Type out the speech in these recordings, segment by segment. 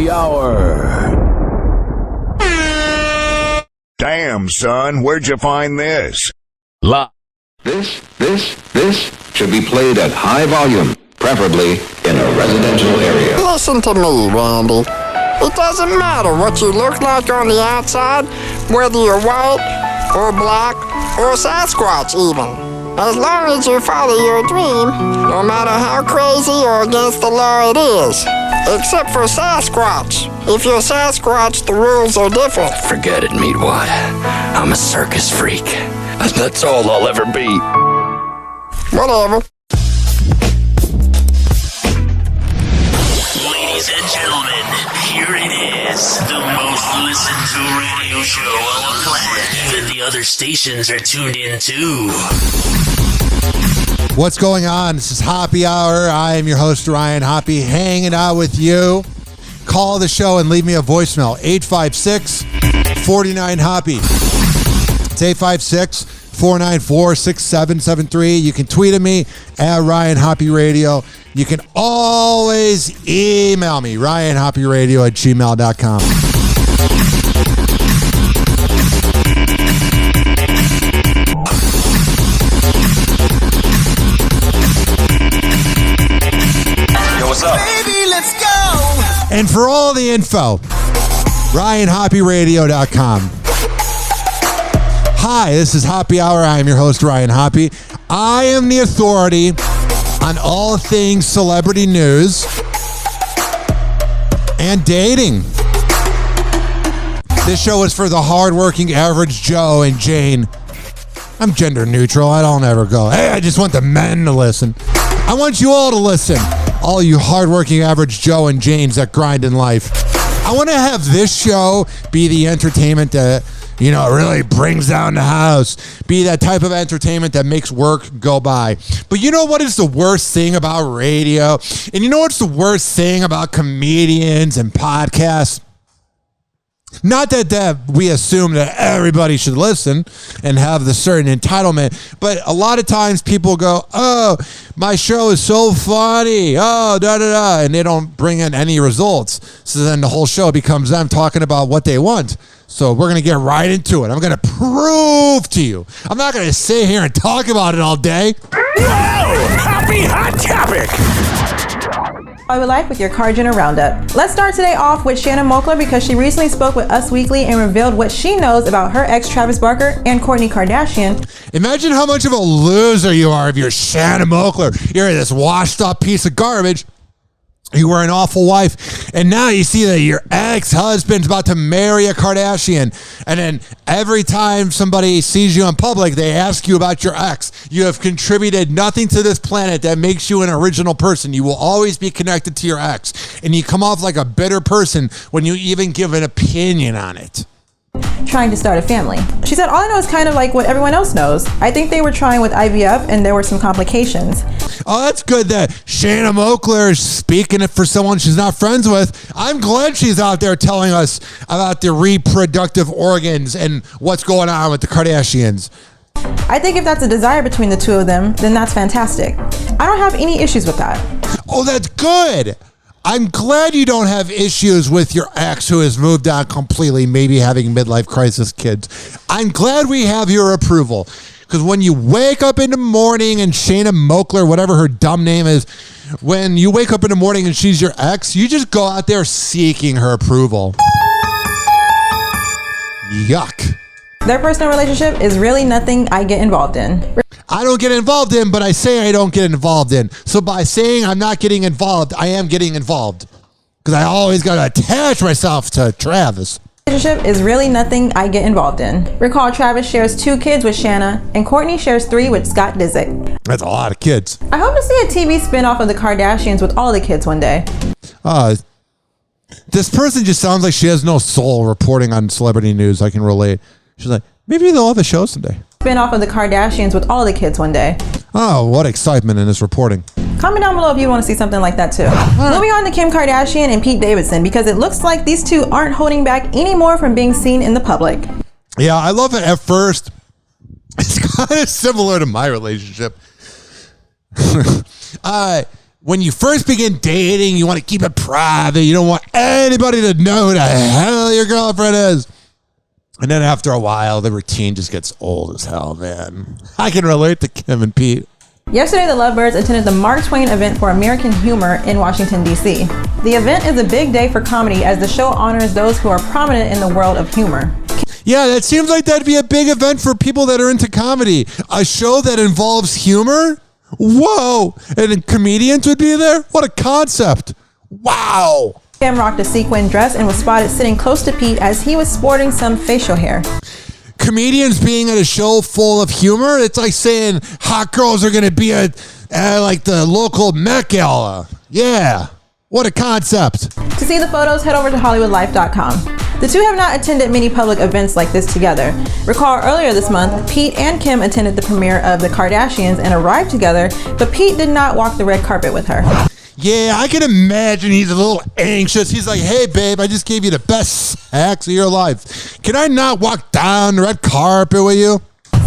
Hoppe Hour. Damn, son, where'd you find this? This should be played at high volume, preferably in a residential area. Listen to me, Randy. It doesn't matter what you look like on the outside, whether you're white or black or Sasquatch even. As long as you follow your dream, no matter how crazy or against the law it is. Except for Sasquatch. If you're Sasquatch, the rules are different. Forget it, Meatwad. I'm a circus freak. And that's all I'll ever be. Whatever. Ladies and gentlemen, here it is. The most listened to radio show on the planet. Even the other stations are tuned in too. What's going on? This is Hoppe Hour. I am your host, Ryan Hoppe, hanging out with you. Call the show and leave me a voicemail. 856-49-HOPPE. It's 856-494-6773. You can tweet at me at Ryan Hoppe Radio. You can always email me, ryanhopperadio@gmail.com. Baby, let's go! And for all the info, ryanhopperadio.com. Hi, this is Hoppe Hour. I am your host, Ryan Hoppe. I am the authority on all things celebrity news and dating. This show is for the hardworking average Joe and Jane. I'm gender neutral. I don't ever go, hey, I just want the men to listen. I want you all to listen. All you hardworking average Joe and Janes that grind in life. I want to have this show be the entertainment that, really brings down the house. Be that type of entertainment that makes work go by. But you know what is the worst thing about radio? And you know what's the worst thing about comedians and podcasts? Not that we assume that everybody should listen and have the certain entitlement, but a lot of times people go, oh, my show is so funny, oh, da-da-da, and they don't bring in any results. So then the whole show becomes them talking about what they want. So we're going to get right into it. I'm going to prove to you. I'm not going to sit here and talk about it all day. Whoa! Happy Hot Topic! I would like with your Cardinal Roundup. Let's start today off with Shannon Moakler because she recently spoke with Us Weekly and revealed what she knows about her ex Travis Barker and Kourtney Kardashian. Imagine how much of a loser you are if you're Shannon Moakler. You're this washed up piece of garbage. You were an awful wife, and now you see that your ex-husband's about to marry a Kardashian, and then every time somebody sees you in public, they ask you about your ex. You have contributed nothing to this planet that makes you an original person. You will always be connected to your ex, and you come off like a bitter person when you even give an opinion on it. Trying to start a family. She said, all I know is kind of like what everyone else knows. I think they were trying with IVF and there were some complications. Oh, that's good that Shannon Moakler is speaking it for someone she's not friends with. I'm glad she's out there telling us about the reproductive organs and what's going on with the Kardashians. I think if that's a desire between the two of them, then that's fantastic. I don't have any issues with that. Oh, that's good. I'm glad you don't have issues with your ex who has moved on completely, maybe having midlife crisis kids. I'm glad we have your approval. Because when you wake up in the morning and Shannon Moakler, whatever her dumb name is, when you wake up in the morning and she's your ex, you just go out there seeking her approval. Yuck. Their personal relationship is really nothing I get involved in. I don't get involved in, but I say I don't get involved in. So by saying I'm not getting involved, I am getting involved. Because I always got to attach myself to Travis. Relationship is really nothing I get involved in. Recall Travis shares 2 kids with Shanna, and Kourtney shares 3 with Scott Disick. That's a lot of kids. I hope to see a TV spinoff of the Kardashians with all the kids one day. This person just sounds like she has no soul reporting on celebrity news. I can relate. She's like, maybe they'll have a show someday. Spinoff of the Kardashians with all the kids one day. Oh, what excitement in this reporting. Comment down below if you want to see something like that too. Moving on to Kim Kardashian and Pete Davidson, because it looks like these two aren't holding back anymore from being seen in the public. Yeah, I love it at first. It's kind of similar to my relationship. when you first begin dating, you want to keep it private. You don't want anybody to know who the hell your girlfriend is. And then after a while, the routine just gets old as hell, man. I can relate to Kim and Pete. Yesterday, the Lovebirds attended the Mark Twain event for American Humor in Washington, D.C. The event is a big day for comedy as the show honors those who are prominent in the world of humor. Yeah, that seems like that'd be a big event for people that are into comedy. A show that involves humor? Whoa! And then comedians would be there? What a concept. Wow! Kim rocked a sequin dress and was spotted sitting close to Pete as he was sporting some facial hair. Comedians being at a show full of humor, it's like saying hot girls are going to be at like the local Met Gala. Yeah, what a concept. To see the photos, head over to HollywoodLife.com. The two have not attended many public events like this together. Recall earlier this month, Pete and Kim attended the premiere of The Kardashians and arrived together, but Pete did not walk the red carpet with her. Yeah, I can imagine he's a little anxious. He's like, hey, babe, I just gave you the best sex of your life. Can I not walk down the red carpet with you?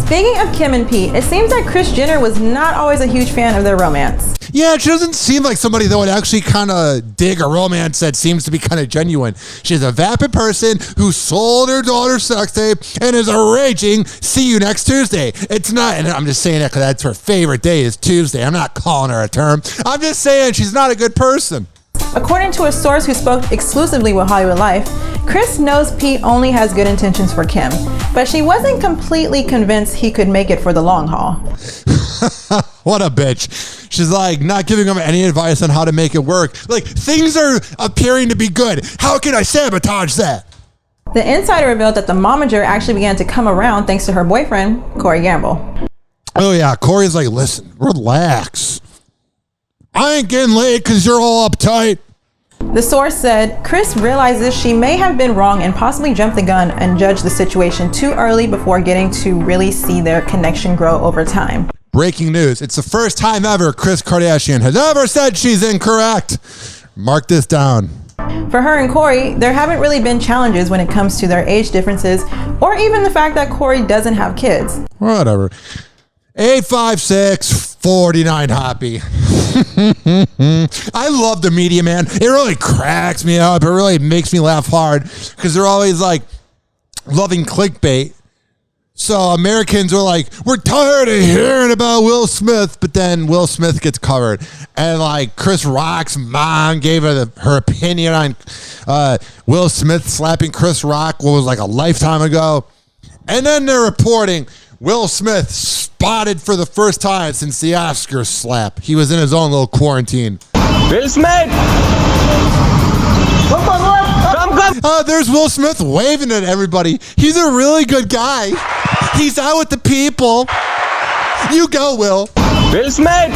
Speaking of Kim and Pete, it seems that Kris Jenner was not always a huge fan of their romance. Yeah, she doesn't seem like somebody that would actually kind of dig a romance that seems to be kind of genuine. She's a vapid person who sold her daughter's sex tape and is raging, see you next Tuesday. It's not, and I'm just saying that because that's her favorite day is Tuesday. I'm not calling her a term. I'm just saying she's not a good person. According to a source who spoke exclusively with Hollywood Life, Kris knows Pete only has good intentions for Kim, but she wasn't completely convinced he could make it for the long haul. What a bitch. She's like not giving him any advice on how to make it work. Like, things are appearing to be good. How can I sabotage that? The insider revealed that the momager actually began to come around thanks to her boyfriend, Corey Gamble. Oh yeah, Corey's like, listen, relax. I ain't getting laid because you're all uptight. The source said, Kris realizes she may have been wrong and possibly jumped the gun and judged the situation too early before getting to really see their connection grow over time. Breaking news. It's the first time ever Kris Kardashian has ever said she's incorrect. Mark this down. For her and Corey, there haven't really been challenges when it comes to their age differences or even the fact that Corey doesn't have kids. Whatever. 856-49 Hoppe. I love the media, man. It really cracks me up. It really makes me laugh hard because they're always like loving clickbait. So Americans are like, we're tired of hearing about Will Smith, but then Will Smith gets covered. And like Chris Rock's mom gave her opinion on Will Smith slapping Chris Rock, what was like a lifetime ago. And then they're reporting Will Smith spotted for the first time since the Oscars slap. He was in his own little quarantine. Will Smith! Come! There's Will Smith waving at everybody. He's a really good guy. He's out with the people. You go, Will. Will Smith!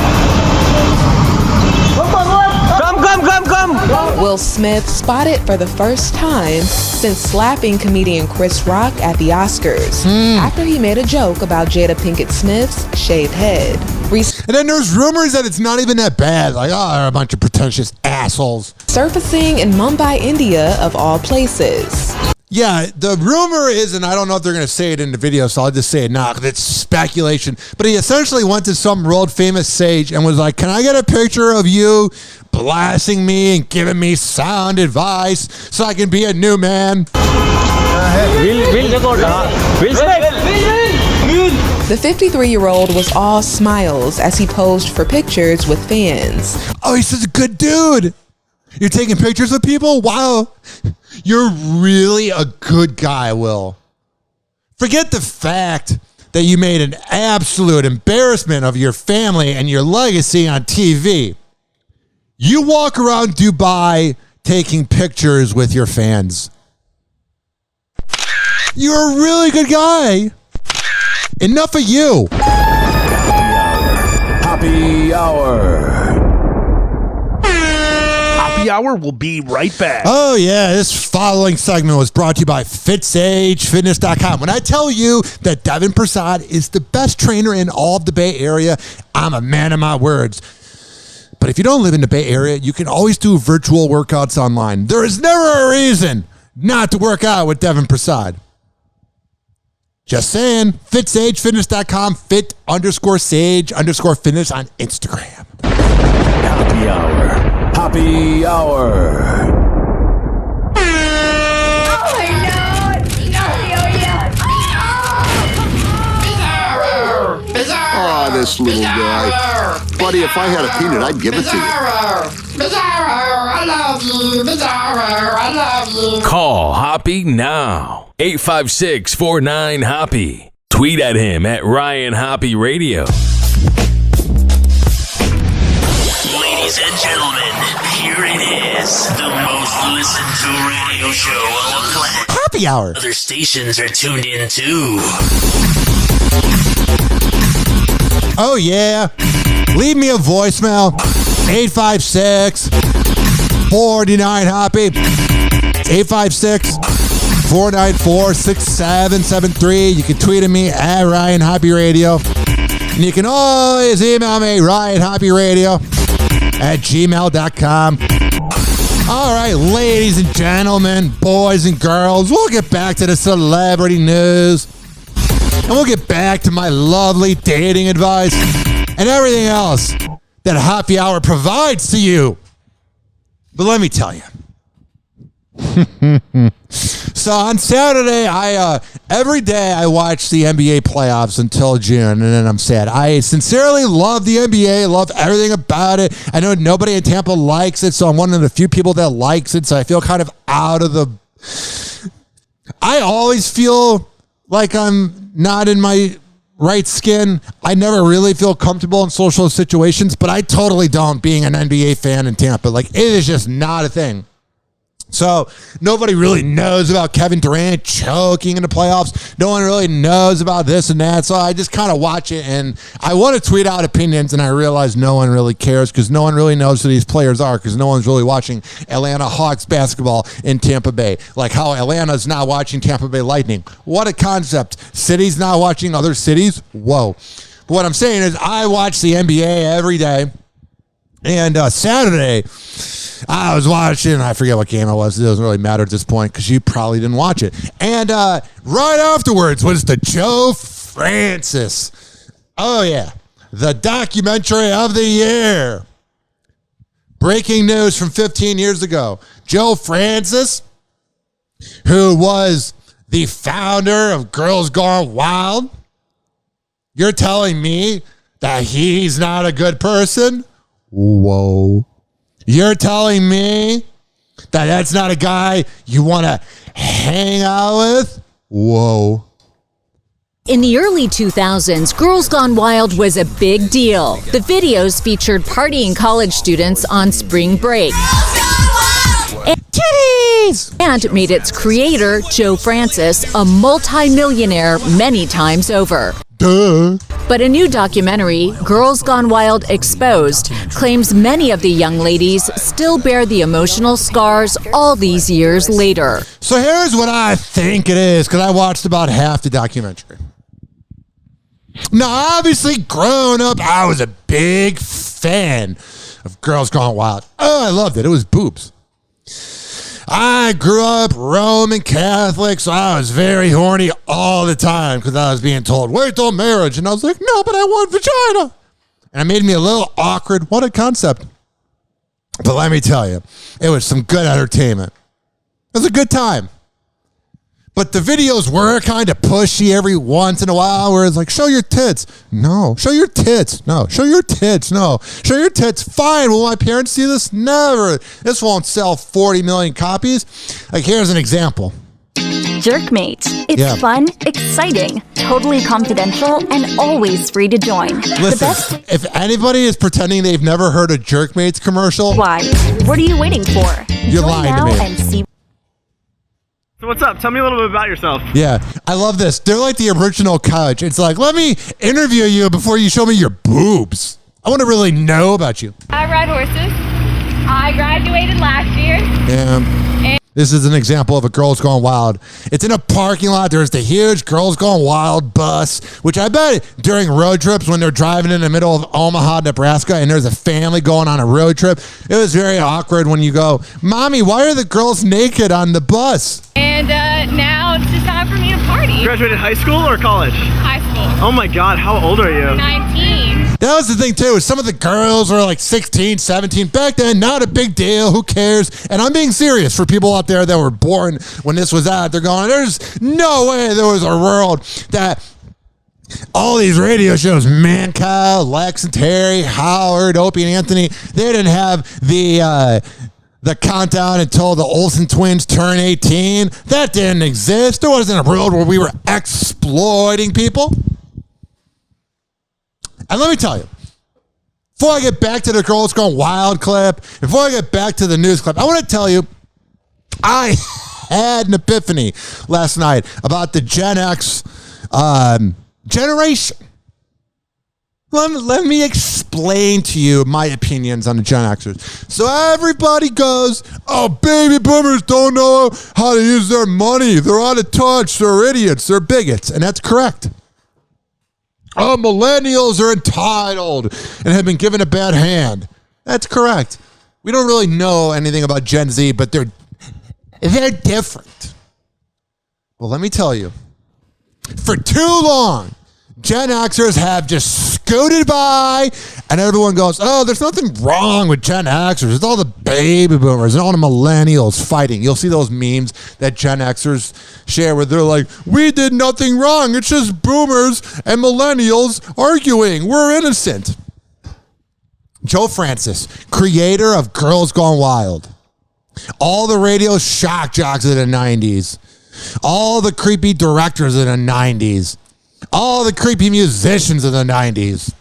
Come! Will Smith spotted for the first time since slapping comedian Chris Rock at the Oscars after he made a joke about Jada Pinkett Smith's shaved head. And then there's rumors that it's not even that bad. Like, oh, they're a bunch of pretentious assholes. Surfacing in Mumbai, India, of all places. Yeah, the rumor is, and I don't know if they're going to say it in the video, so I'll just say it now because it's speculation. But he essentially went to some world famous sage and was like, can I get a picture of you blasting me and giving me sound advice so I can be a new man? The 53-year-old was all smiles as he posed for pictures with fans. Oh, he's such a good dude. You're taking pictures with people? Wow. You're really a good guy, Will. Forget the fact that you made an absolute embarrassment of your family and your legacy on TV. You walk around Dubai taking pictures with your fans. You're a really good guy. Enough of you. Hoppe Hour. Hoppe Hour will be right back. Oh, yeah. This following segment was brought to you by FitSageFitness.com. When I tell you that Devin Prasad is the best trainer in all of the Bay Area, I'm a man of my words. But if you don't live in the Bay Area, you can always do virtual workouts online. There is never a reason not to work out with Devin Prasad. Just saying. FitSageFitness.com, fit_sage_fitness on Instagram. Hoppe Hour. Hoppe Hour. Oh, this little guy. Buddy, if I had a peanut, I'd give it to you. Bizarro, I love you. Bizarro, I love you. Call Hoppe now. 856-49-HOPPE. Tweet at him at Ryan Hoppe Radio. Ladies and gentlemen, here it is. The most listened to radio show on the planet. Happy Hour. Other stations are tuned in too. Oh, yeah. Leave me a voicemail. 856-49-HOPPE. 856-494-6773. You can tweet at me at Ryan Hoppe Radio. And you can always email me, ryanhopperadio@gmail.com. All right, ladies and gentlemen, boys and girls, we'll get back to the celebrity news. And we'll get back to my lovely dating advice and everything else that Happy Hour provides to you. But let me tell you. So on Saturday, every day I watch the NBA playoffs until June, and then I'm sad. I sincerely love the NBA, love everything about it. I know nobody in Tampa likes it, so I'm one of the few people that likes it, so I feel kind of out of the... I always feel like I'm not in my right skin. I never really feel comfortable in social situations, but I totally don't, being an NBA fan in Tampa. Like, it is just not a thing. So nobody really knows about Kevin Durant choking in the playoffs. No one really knows about this and that. So I just kind of watch it, and I want to tweet out opinions, and I realize no one really cares because no one really knows who these players are because no one's really watching Atlanta Hawks basketball in Tampa Bay. Like how Atlanta's not watching Tampa Bay Lightning. What a concept. Cities not watching other cities? Whoa. But what I'm saying is I watch the NBA every day. And Saturday, I was watching, I forget what game it was. It doesn't really matter at this point because you probably didn't watch it. And right afterwards was the Joe Francis. Oh, yeah. The documentary of the year. Breaking news from 15 years ago. Joe Francis, who was the founder of Girls Gone Wild. You're telling me that he's not a good person? Whoa. You're telling me that that's not a guy you want to hang out with? Whoa. In the early 2000s, Girls Gone Wild was a big deal. The videos featured partying college students on spring break. And made its creator, Joe Francis, a multi-millionaire many times over. Duh. But a new documentary, Girls Gone Wild Exposed, claims many of the young ladies still bear the emotional scars all these years later. So here's what I think it is, because I watched about half the documentary. Now, obviously, growing up, I was a big fan of Girls Gone Wild. Oh, I loved it. It was boobs. I grew up Roman Catholic, so I was very horny all the time because I was being told, wait till marriage. And I was like, no, but I want vagina. And it made me a little awkward. What a concept. But let me tell you, it was some good entertainment. It was a good time. But the videos were kind of pushy every once in a while where it's like, show your tits. No. Show your tits. No. Show your tits. No. Show your tits. Fine. Will my parents see this? Never. This won't sell 40 million copies. Like, here's an example. Jerkmate. It's fun, exciting, totally confidential, and always free to join. Listen, if anybody is pretending they've never heard a Jerkmates commercial, why? What are you waiting for? You're lying to me. And see. So what's up? Tell me a little bit about yourself. Yeah, I love this. They're like the original couch. It's like, let me interview you before you show me your boobs. I want to really know about you. I ride horses. I graduated last year. Yeah. This is an example of a Girls Gone Wild. It's in a parking lot. There's the huge Girls Gone Wild bus, which I bet during road trips when they're driving in the middle of Omaha, Nebraska, and there's a family going on a road trip, it was very awkward when you go, Mommy, why are the girls naked on the bus? And now it's just time for me to party. You graduated high school or college? High school. Oh my God, how old are you? 19. That was the thing, too. Some of the girls were like 16, 17. Back then, not a big deal. Who cares? And I'm being serious for people out there that were born when this was out. They're going, there's no way there was a world that all these radio shows, Mancow, Lex and Terry, Howard, Opie and Anthony, they didn't have the countdown until the Olsen twins turn 18. That didn't exist. There wasn't a world where we were exploiting people. And let me tell you, before I get back to the Girls Gone Wild clip, before I get back to the news clip, I want to tell you, I had an epiphany last night about the Gen X generation. Let me explain to you my opinions on the Gen Xers. So everybody goes, oh, baby boomers don't know how to use their money. They're out of touch. They're idiots. They're bigots. And that's correct. Oh, millennials are entitled and have been given a bad hand. That's correct. We don't really know anything about Gen Z, but they're different. Well, let me tell you, for too long, Gen Xers have just scooted by, and everyone goes, oh, there's nothing wrong with Gen Xers. It's all the baby boomers and all the millennials fighting. You'll see those memes that Gen Xers share where they're like, we did nothing wrong. It's just boomers and millennials arguing. We're innocent. Joe Francis, creator of Girls Gone Wild. All the radio shock jocks of the 90s. All the creepy directors of the 90s. All the creepy musicians of the 90s.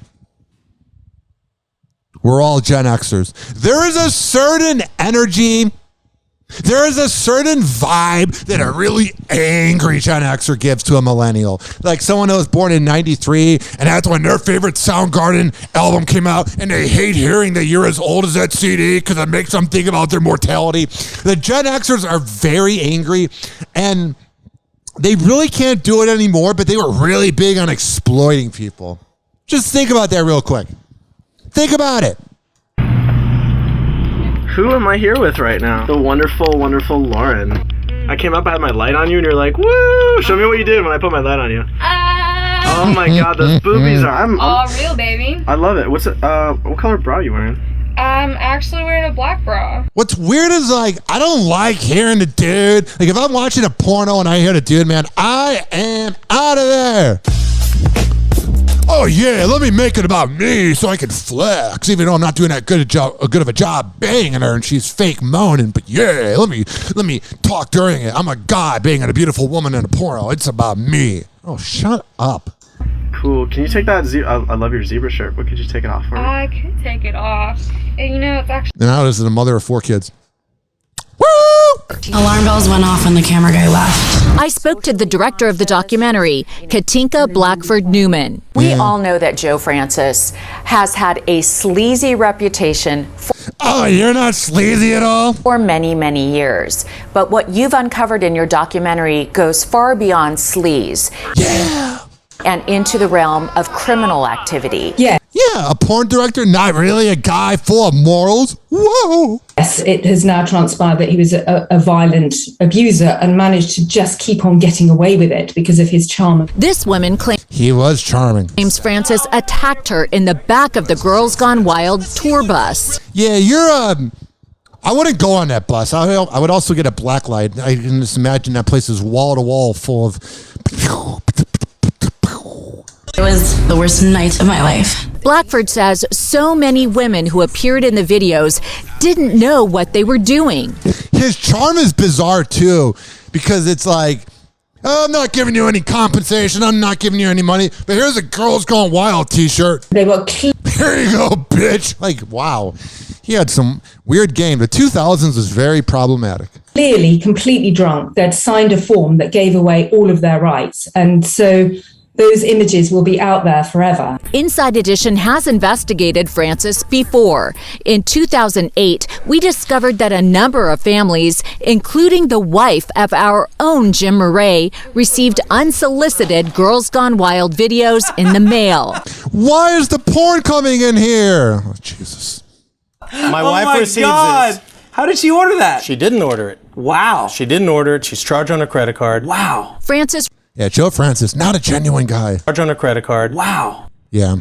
We're all Gen Xers. There is a certain energy, there is a certain vibe that a really angry Gen Xer gives to a millennial. Like someone that was born in 93, and that's when their favorite Soundgarden album came out, and they hate hearing that you're as old as that CD because it makes them think about their mortality. The Gen Xers are very angry, and they really can't do it anymore, but they were really big on exploiting people. Just think about that real quick. Think about it. Who am I here with right now? The wonderful, wonderful Lauren. I came up, I had my light on you, and you're like, woo! Show me what you did when I put my light on you. Oh my god, those boobies are... I'm real, baby. I love it. What's it? What color bra are you wearing? I'm actually wearing a black bra. What's weird is, like, I don't like hearing the dude. Like, if I'm watching a porno and I hear the dude, man, I am out of there. Oh, yeah, let me make it about me so I can flex, even though I'm not doing that good of a job banging her and she's fake moaning. But, yeah, let me talk during it. I'm a guy banging a beautiful woman in a porno. It's about me. Oh, shut up. Cool. Can you take that? I love your zebra shirt, but could you take it off for me? I could take it off. And you know, it's actually... And now this is a mother of 4 kids. Alarm bells went off when the camera guy left. I spoke to the director of the documentary, Katinka Blackford Newman. We all know that Joe Francis has had a sleazy reputation oh, you're not sleazy at all? For many, many years. But what you've uncovered in your documentary goes far beyond sleaze. Yeah. And into the realm of criminal activity. Yeah. Yeah, a porn director, not really a guy full of morals. Whoa. Yes, it has now transpired that he was a violent abuser and managed to just keep on getting away with it because of his charm. This woman claims he was charming. James Francis attacked her in the back of the Girls Gone Wild tour bus. Yeah, I wouldn't go on that bus. I would also get a black light. I can just imagine that place is wall to wall full of... It was the worst night of my life. Blackford says so many women who appeared in the videos didn't know what they were doing. His charm is bizarre, too, because it's like, oh, I'm not giving you any compensation. I'm not giving you any money. But here's a Girls Gone Wild t-shirt. They were here you go, bitch. Like, wow. He had some weird game. The 2000s was very problematic. Clearly completely drunk. They'd signed a form that gave away all of their rights. And so... those images will be out there forever. Inside Edition has investigated Francis before. In 2008, we discovered that a number of families, including the wife of our own Jim Murray, received unsolicited Girls Gone Wild videos in the mail. Why is the porn coming in here? Oh, Jesus. My wife receives this. How did she order that? She didn't order it. Wow. She didn't order it. She's charged on her credit card. Wow. Francis... Yeah, Joe Francis, not a genuine guy. Charge on a credit card. Wow. Yeah.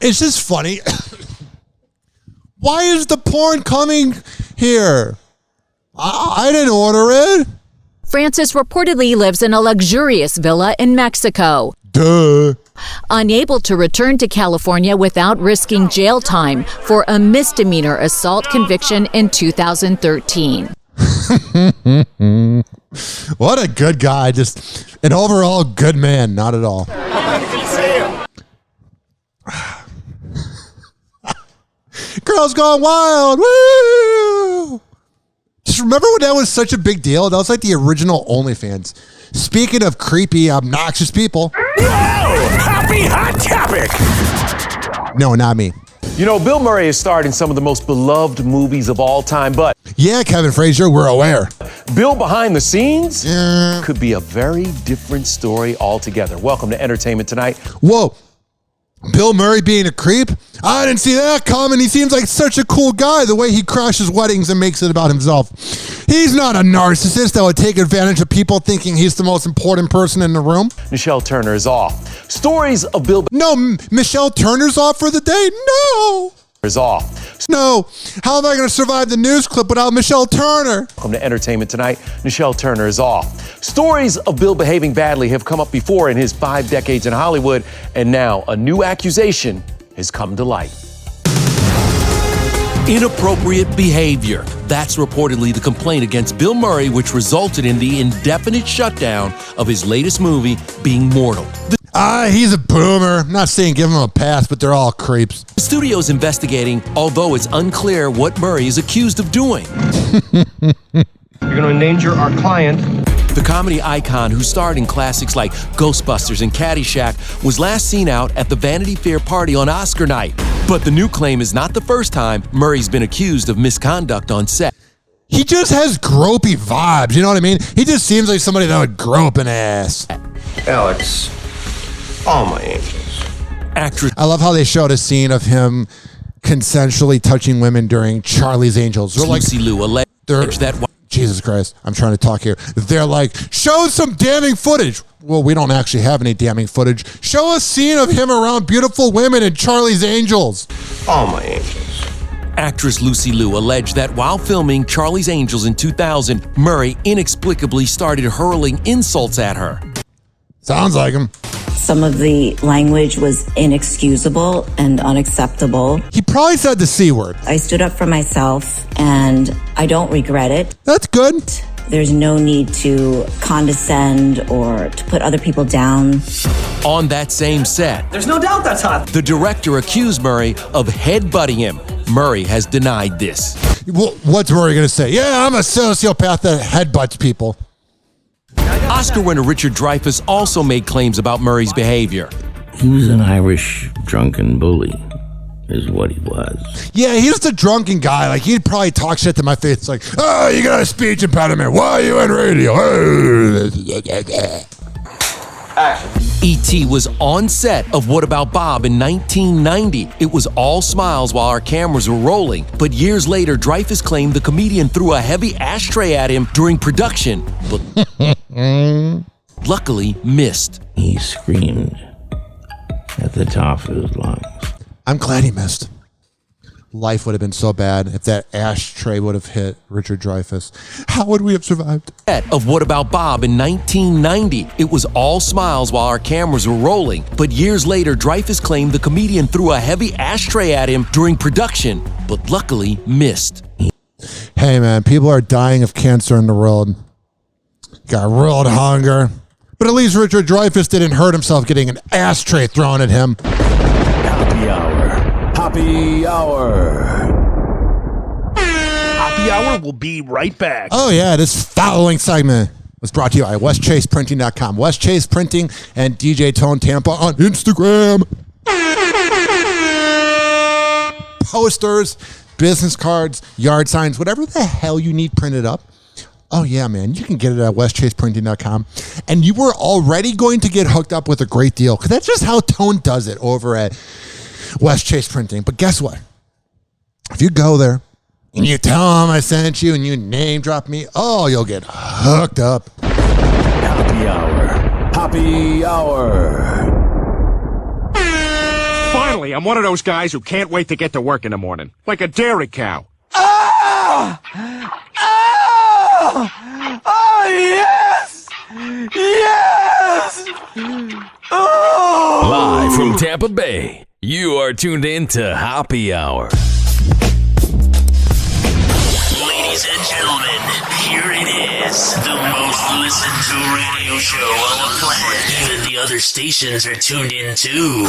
It's just funny. Why is the porn coming here? I didn't order it. Francis reportedly lives in a luxurious villa in Mexico. Duh. Unable to return to California without risking jail time for a misdemeanor assault conviction in 2013. What a good guy. Just an overall good man. Not at all. Girls Gone Wild. Woo! Just remember when that was such a big deal? That was like the original OnlyFans. Speaking of creepy, obnoxious people. Whoa! Happy Hot Topic! No, not me. You know, Bill Murray has starred in some of the most beloved movies of all time, but... Yeah, Kevin Frazier, we're aware. Bill behind the scenes could be a very different story altogether. Welcome to Entertainment Tonight. Whoa. Bill Murray being a creep? I didn't see that coming. He seems like such a cool guy, the way he crashes weddings and makes it about himself. He's not a narcissist that would take advantage of people thinking he's the most important person in the room. Michelle Turner is off. Stories of Bill... No, Michelle Turner's off for the day? No. ...is off. No. How am I going to survive the news clip without Michelle Turner? Welcome to Entertainment Tonight. Michelle Turner is off. Stories of Bill behaving badly have come up before in his 5 decades in Hollywood, and now a new accusation has come to light. Inappropriate behavior. That's reportedly the complaint against Bill Murray, which resulted in the indefinite shutdown of his latest movie, Being Mortal. He's a boomer. I'm not saying give him a pass, but they're all creeps. The studio's investigating, although it's unclear what Murray is accused of doing. You're going to endanger our client. The comedy icon, who starred in classics like Ghostbusters and Caddyshack, was last seen out at the Vanity Fair party on Oscar night. But the new claim is not the first time Murray's been accused of misconduct on set. He just has gropey vibes, you know what I mean? He just seems like somebody that would grope an ass. Alex, all my angels. Actress. I love how they showed a scene of him consensually touching women during Charlie's Angels. They're like, Lucy Liu alleged that... Jesus Christ, I'm trying to talk here. They're like, show some damning footage. Well, we don't actually have any damning footage. Show a scene of him around beautiful women in Charlie's Angels. All my angels. Actress Lucy Liu alleged that while filming Charlie's Angels in 2000, Murray inexplicably started hurling insults at her. Sounds like him. Some of the language was inexcusable and unacceptable. He probably said the C word. I stood up for myself, and I don't regret it. That's good. There's no need to condescend or to put other people down. On that same set, There's no doubt that's hot. the director accused Murray of headbutting him. Murray has denied this. What's Murray going to say? Yeah, I'm a sociopath that headbutts people. Oscar winner Richard Dreyfuss also made claims about Murray's behavior. He was an Irish drunken bully, is what he was. Yeah, he's the drunken guy. Like, he'd probably talk shit to my face like, oh, you got a speech impediment. Why are you on radio? Action. E.T. was on set of What About Bob in 1990. It was all smiles while our cameras were rolling. But years later, Dreyfuss claimed the comedian threw a heavy ashtray at him during production, but luckily missed. He screamed at the top of his lungs. I'm glad he missed. Life would have been so bad if that ashtray would have hit Richard Dreyfuss. How would we have survived? Of What About Bob in 1990. It was all smiles while our cameras were rolling. But years later, Dreyfuss claimed the comedian threw a heavy ashtray at him during production, but luckily missed. Hey, man, people are dying of cancer in the world. Got world hunger. But at least Richard Dreyfuss didn't hurt himself getting an ashtray thrown at him. Happy Hour. Happy Hour. Happy Hour will be right back. Oh, yeah, this following segment was brought to you by WestChasePrinting.com. West Chase Printing and DJ Tone Tampa on Instagram. Posters, business cards, yard signs, whatever the hell you need printed up. Oh, yeah, man. You can get it at WestChasePrinting.com. And you were already going to get hooked up with a great deal, because that's just how Tone does it over at West Chase Printing. But guess what? If you go there and you tell them I sent you and you name drop me, oh, you'll get hooked up. Happy Hour. Happy Hour. Finally, Basically, I'm one of those guys who can't wait to get to work in the morning. Like a dairy cow. Ah! Ah! Oh, yes! Yes! Oh! Live from Tampa Bay, you are tuned in to Hoppe Hour. Ladies and gentlemen, here it is. The most listened to radio show on the planet. Even the other stations are tuned in too.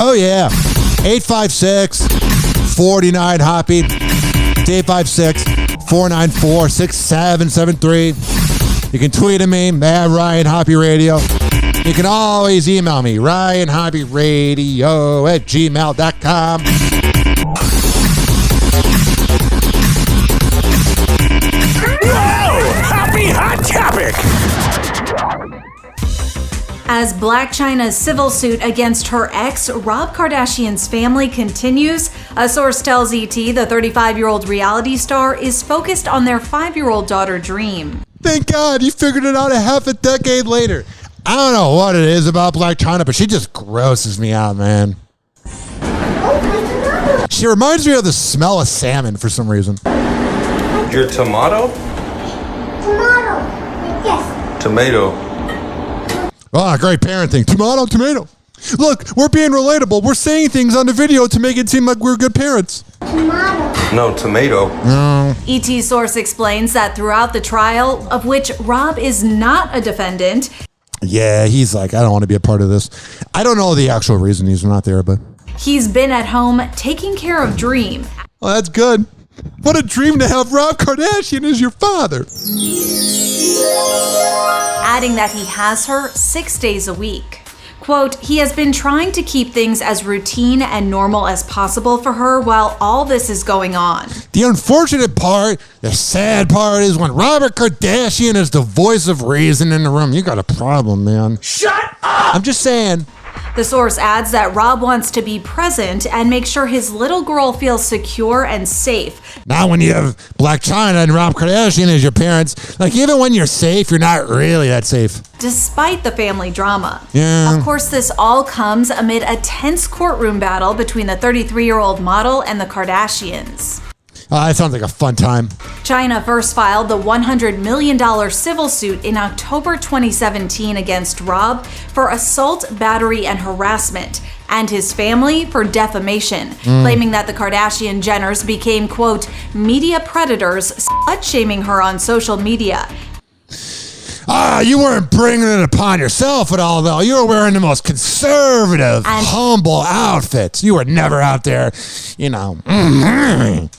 Oh, yeah. 856-49-HOPPE. It's 856-494-6773. You can tweet at me, at Ryan Hoppe Radio. You can always email me, ryanhopperadio@gmail.com. Whoa! Happy Hot Topic! As Blac Chyna's civil suit against her ex, Rob Kardashian's family, continues, a source tells ET the 35-year-old reality star is focused on their 5-year-old daughter, Dream. Thank God you figured it out a half a decade later. I don't know what it is about Blac Chyna, but she just grosses me out, man. She reminds me of the smell of salmon for some reason. Your tomato? Tomato. Yes. Tomato. Oh, great parenting. Tomato. Look, we're being relatable. We're saying things on the video to make it seem like we're good parents. Tomato. No, tomato. No. ET source explains that throughout the trial, of which Rob is not a defendant, Yeah, he's like, I don't want to be a part of this. I don't know the actual reason he's not there, but... he's been at home taking care of Dream. Well, that's good. What a dream to have Rob Kardashian as your father. Adding that he has her 6 days a week. Quote, he has been trying to keep things as routine and normal as possible for her while all this is going on. The unfortunate part, the sad part, is when Robert Kardashian is the voice of reason in the room. You got a problem, man. Shut up! I'm just saying. The source adds that Rob wants to be present and make sure his little girl feels secure and safe. Now when you have Blac Chyna and Rob Kardashian as your parents, like even when you're safe, you're not really that safe. Despite the family drama. Yeah. Of course, this all comes amid a tense courtroom battle between the 33-year-old model and the Kardashians. Oh, that sounds like a fun time. Chyna first filed the $100 million civil suit in October 2017 against Rob for assault, battery, and harassment, and his family for defamation, claiming that the Kardashian Jenners became, quote, media predators, slut-shaming her on social media. You weren't bringing it upon yourself at all, though. You were wearing the most conservative, humble outfits. You were never out there, you know.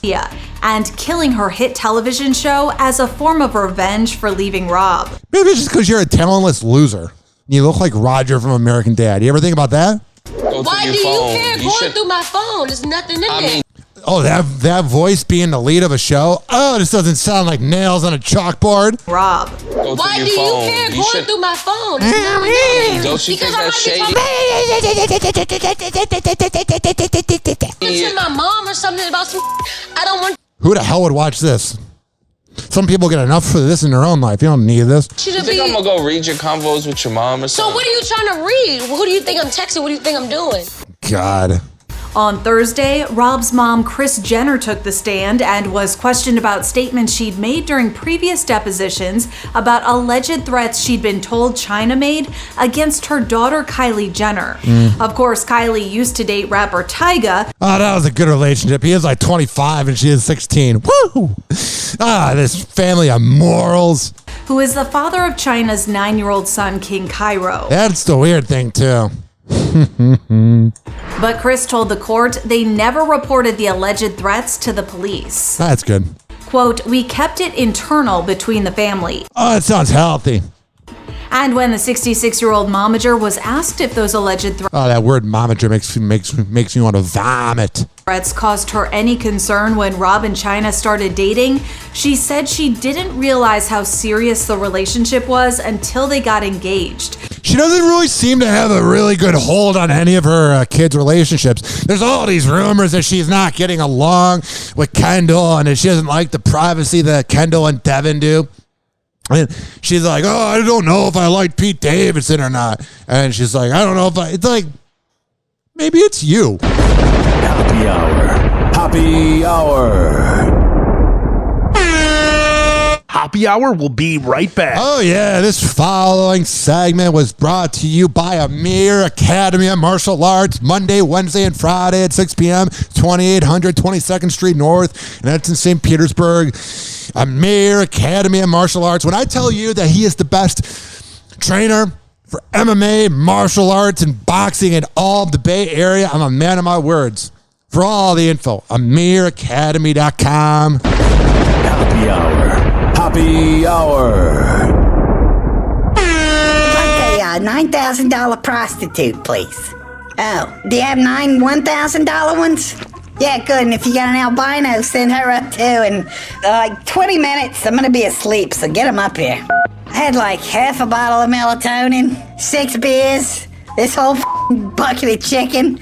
Yeah, and killing her hit television show as a form of revenge for leaving Rob. Maybe it's just because you're a talentless loser. You look like Roger from American Dad. You ever think about that? Why do you care going through my phone? There's nothing in there. Oh, that voice being the lead of a show? Oh, this doesn't sound like nails on a chalkboard. Rob. Why do you care going through my phone? There's nothing in there. Don't you think that's shady? To my mom or something about some. I don't want. Who the hell would watch this? Some people get enough for this in their own life. You don't need this. You think I'm gonna go read your convos with your mom or something? So what are you trying to read? Who do you think I'm texting? What do you think I'm doing? God. On Thursday, Rob's mom, Kris Jenner, took the stand and was questioned about statements she'd made during previous depositions about alleged threats she'd been told Chyna made against her daughter, Kylie Jenner. Of course, Kylie used to date rapper Tyga. Oh, that was a good relationship. He is like 25 and she is 16. Woo! This family of morals. Who is the father of Chyna's 9-year-old son, King Cairo. That's the weird thing, too. But Kris told the court they never reported the alleged threats to the police. That's good. Quote, we kept it internal between the family. Oh, that sounds healthy. And when the 66-year-old momager was asked if those alleged Oh, that word momager makes me want to vomit. threats caused her any concern when Rob and Chyna started dating, she said she didn't realize how serious the relationship was until they got engaged. She doesn't really seem to have a really good hold on any of her kids' relationships. There's all these rumors that she's not getting along with Kendall and that she doesn't like the privacy that Kendall and Devin do. And she's like, oh, I don't know if I like Pete Davidson or not. And she's like, I don't know if it's like, maybe it's you. Happy Hour. Happy Hour. Happy Hour will be right back. Oh, yeah. This following segment was brought to you by Amir Academy of Martial Arts, Monday, Wednesday, and Friday at 6 p.m., 2800 22nd Street North, and that's in St. Petersburg. Amir Academy of Martial Arts. When I tell you that he is the best trainer for MMA, martial arts, and boxing in all of the Bay Area, I'm a man of my words. For all the info, AmirAcademy.com. Happy Hour. Happy Hour. Like a $9,000 prostitute, please. Oh, do you have 9 $1,000 ones? Yeah, good. And if you got an albino, send her up too. And like 20 minutes, I'm gonna be asleep, so get them up here. I had like half a bottle of melatonin, 6 beers, this whole bucket of chicken.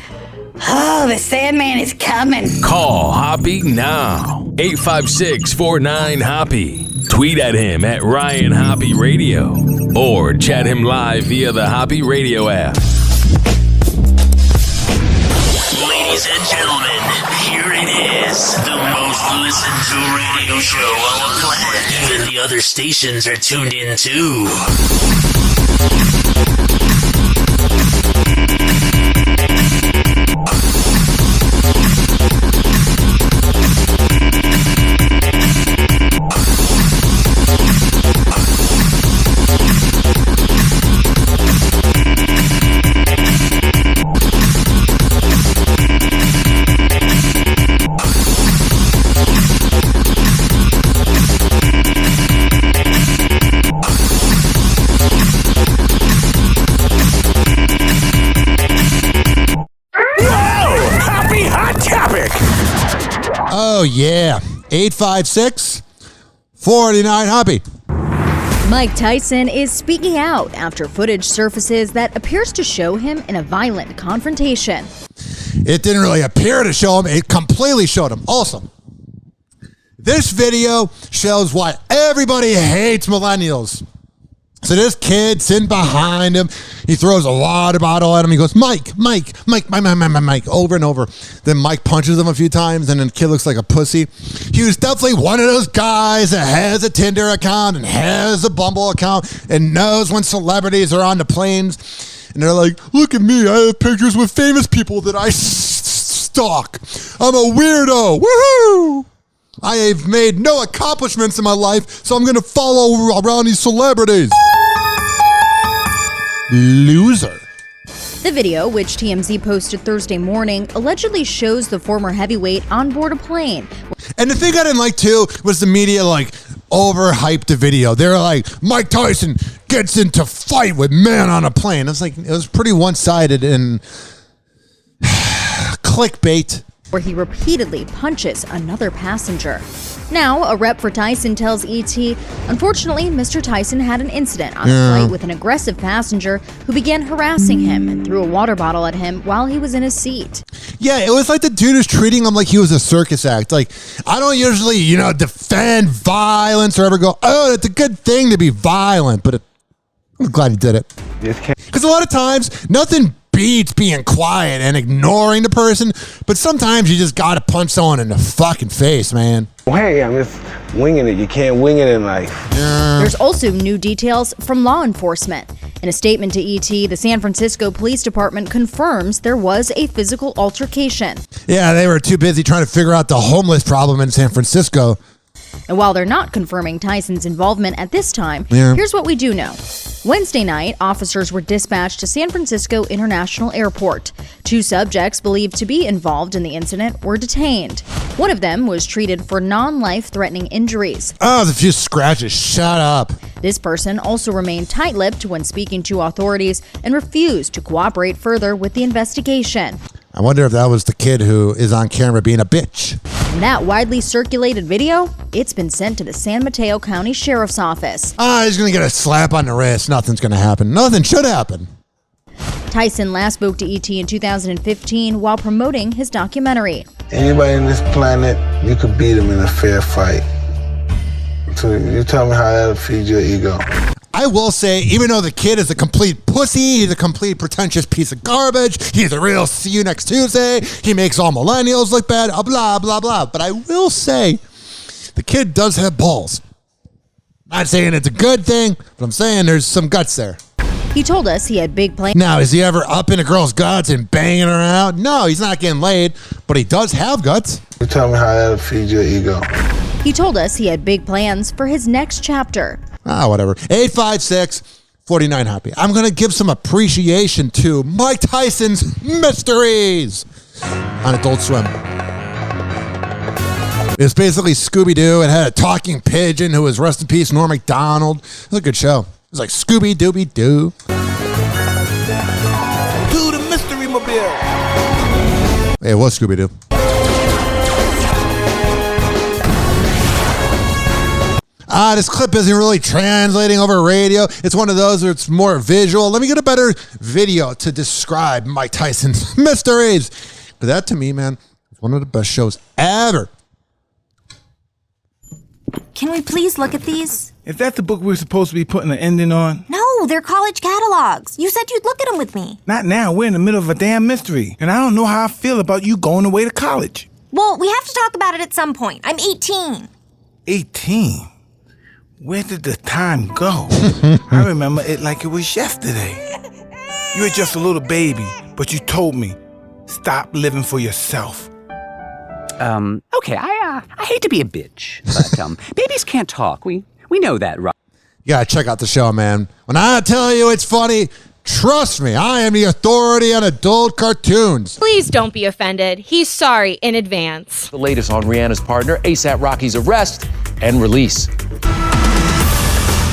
Oh, the Sandman is coming. Call Hoppe now. 856-49-HOPPE. Tweet at him at Ryan Hoppe Radio. Or chat him live via the Hoppe Radio app. Ladies and gentlemen, here it is. The most listened to radio show on the planet. Even the other stations are tuned in too. Oh, yeah. 856-49-HOPPE. Mike Tyson is speaking out after footage surfaces that appears to show him in a violent confrontation. It didn't really appear to show him. It completely showed him. Also, this video shows why everybody hates millennials. So this kid sitting behind him, he throws a water bottle at him. He goes, Mike, over and over. Then Mike punches him a few times, and then the kid looks like a pussy. He was definitely one of those guys that has a Tinder account and has a Bumble account and knows when celebrities are on the planes. And they're like, look at me, I have pictures with famous people that I stalk. I'm a weirdo. Woohoo! I have made no accomplishments in my life, so I'm going to follow around these celebrities. Loser. The video, which TMZ posted Thursday morning, allegedly shows the former heavyweight on board a plane. And the thing I didn't like, too, was the media, overhyped the video. They were like, Mike Tyson gets into fight with man on a plane. I was like, it was pretty one-sided and clickbait. Where he repeatedly punches another passenger. Now, a rep for Tyson tells ET, unfortunately, Mr. Tyson had an incident on a flight with an aggressive passenger who began harassing him and threw a water bottle at him while he was in his seat. Yeah, it was like the dude was treating him like he was a circus act. Like, I don't usually, defend violence or ever go, oh, it's a good thing to be violent, but I'm glad he did it. Because a lot of times, nothing beats being quiet and ignoring the person, but sometimes you just gotta punch someone in the fucking face, man. Hey, I'm just winging it. You can't wing it in life. There's also new details from law enforcement. In a statement to ET, the San Francisco Police Department confirms there was a physical altercation. Yeah, they were too busy trying to figure out the homeless problem in San Francisco. And while they're not confirming Tyson's involvement at this time, here's what we do know. Wednesday night, officers were dispatched to San Francisco International Airport. 2 subjects believed to be involved in the incident were detained. One of them was treated for non-life-threatening injuries. Oh, there's a few scratches. Shut up. This person also remained tight-lipped when speaking to authorities and refused to cooperate further with the investigation. I wonder if that was the kid who is on camera being a bitch. In that widely circulated video, it's been sent to the San Mateo County Sheriff's Office. He's going to get a slap on the wrist. Nothing's going to happen. Nothing should happen. Tyson last spoke to ET in 2015 while promoting his documentary. Anybody on this planet, you could beat them in a fair fight. to you. You tell me how that'll feed your ego. I will say, even though the kid is a complete pussy, he's a complete pretentious piece of garbage, he's a real see you next Tuesday, he makes all millennials look bad, blah, blah, blah. But I will say, the kid does have balls. Not saying it's a good thing, but I'm saying there's some guts there. He told us he had big plans. Now, is he ever up in a girl's guts and banging her out? No, he's not getting laid, but he does have guts. You tell me how that'll feed your ego. He told us he had big plans for his next chapter. Whatever. 856-49-HOPPY. I'm going to give some appreciation to Mike Tyson's Mysteries on Adult Swim. It's basically Scooby-Doo. It had a talking pigeon who was, rest in peace, Norm Macdonald. It was a good show. It was like Scooby-Dooby-Doo. To the Mystery Mobile. It was Scooby-Doo. This clip isn't really translating over radio. It's one of those where it's more visual. Let me get a better video to describe Mike Tyson's Mysteries. But that, to me, man, is one of the best shows ever. Can we please look at these? Is that the book we're supposed to be putting an ending on? No, they're college catalogs. You said you'd look at them with me. Not now. We're in the middle of a damn mystery. And I don't know how I feel about you going away to college. Well, we have to talk about it at some point. I'm 18. 18? Where did the time go? I remember it like it was yesterday. You were just a little baby, but you told me, stop living for yourself. Okay, I hate to be a bitch, but babies can't talk. We know that, right? You gotta check out the show, man. When I tell you it's funny, trust me, I am the authority on adult cartoons. Please don't be offended. He's sorry in advance. The latest on Rihanna's partner, A$AP Rocky's arrest and release.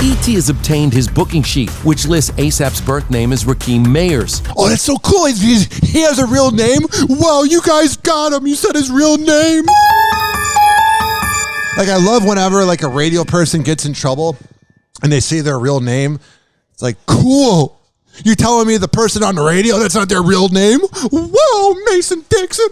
E.T. has obtained his booking sheet, which lists A$AP's birth name as Rakeem Mayers. Oh, that's so cool. He has a real name? Wow, you guys got him. You said his real name. Like, I love whenever, like, a radio person gets in trouble and they say their real name. It's like, cool. You telling me the person on the radio, that's not their real name? Whoa, Mason Dixon.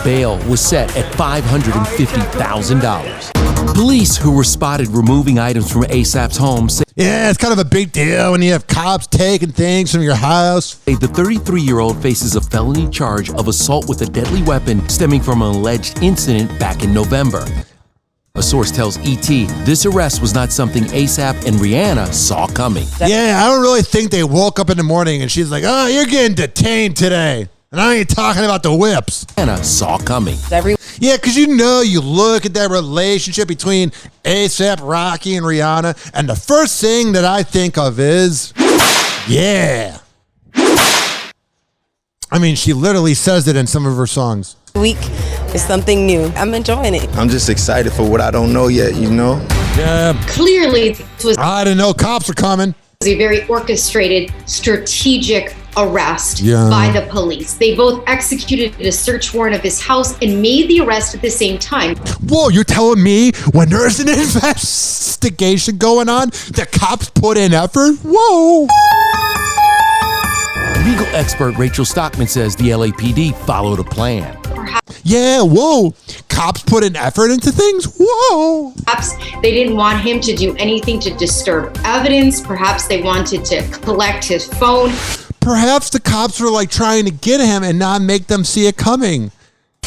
Bail was set at $550,000. Police who were spotted removing items from A$AP's home say, yeah, it's kind of a big deal when you have cops taking things from your house. The 33-year-old faces a felony charge of assault with a deadly weapon stemming from an alleged incident back in November. A source tells E.T. this arrest was not something A$AP and Rihanna saw coming. Yeah, I don't really think they woke up in the morning and she's like, oh, you're getting detained today. And I ain't talking about the whips. Rihanna saw coming. Yeah, because you look at that relationship between A$AP Rocky and Rihanna, and the first thing that I think of is, yeah. I mean, she literally says it in some of her songs. Week is something new. I'm enjoying it. I'm just excited for what I don't know yet, you know? Yeah. Clearly, this was I didn't know cops were coming. A very orchestrated, strategic arrest Yeah. by the police. They both executed a search warrant of his house and made the arrest at the same time. Whoa, you're telling me when there's an investigation going on, the cops put in effort? Whoa. Legal expert Rachel Stockman says the LAPD followed a plan. Yeah, whoa. Cops put an effort into things? Whoa. Perhaps they didn't want him to do anything to disturb evidence. Perhaps they wanted to collect his phone. Perhaps the cops were like trying to get him and not make them see it coming.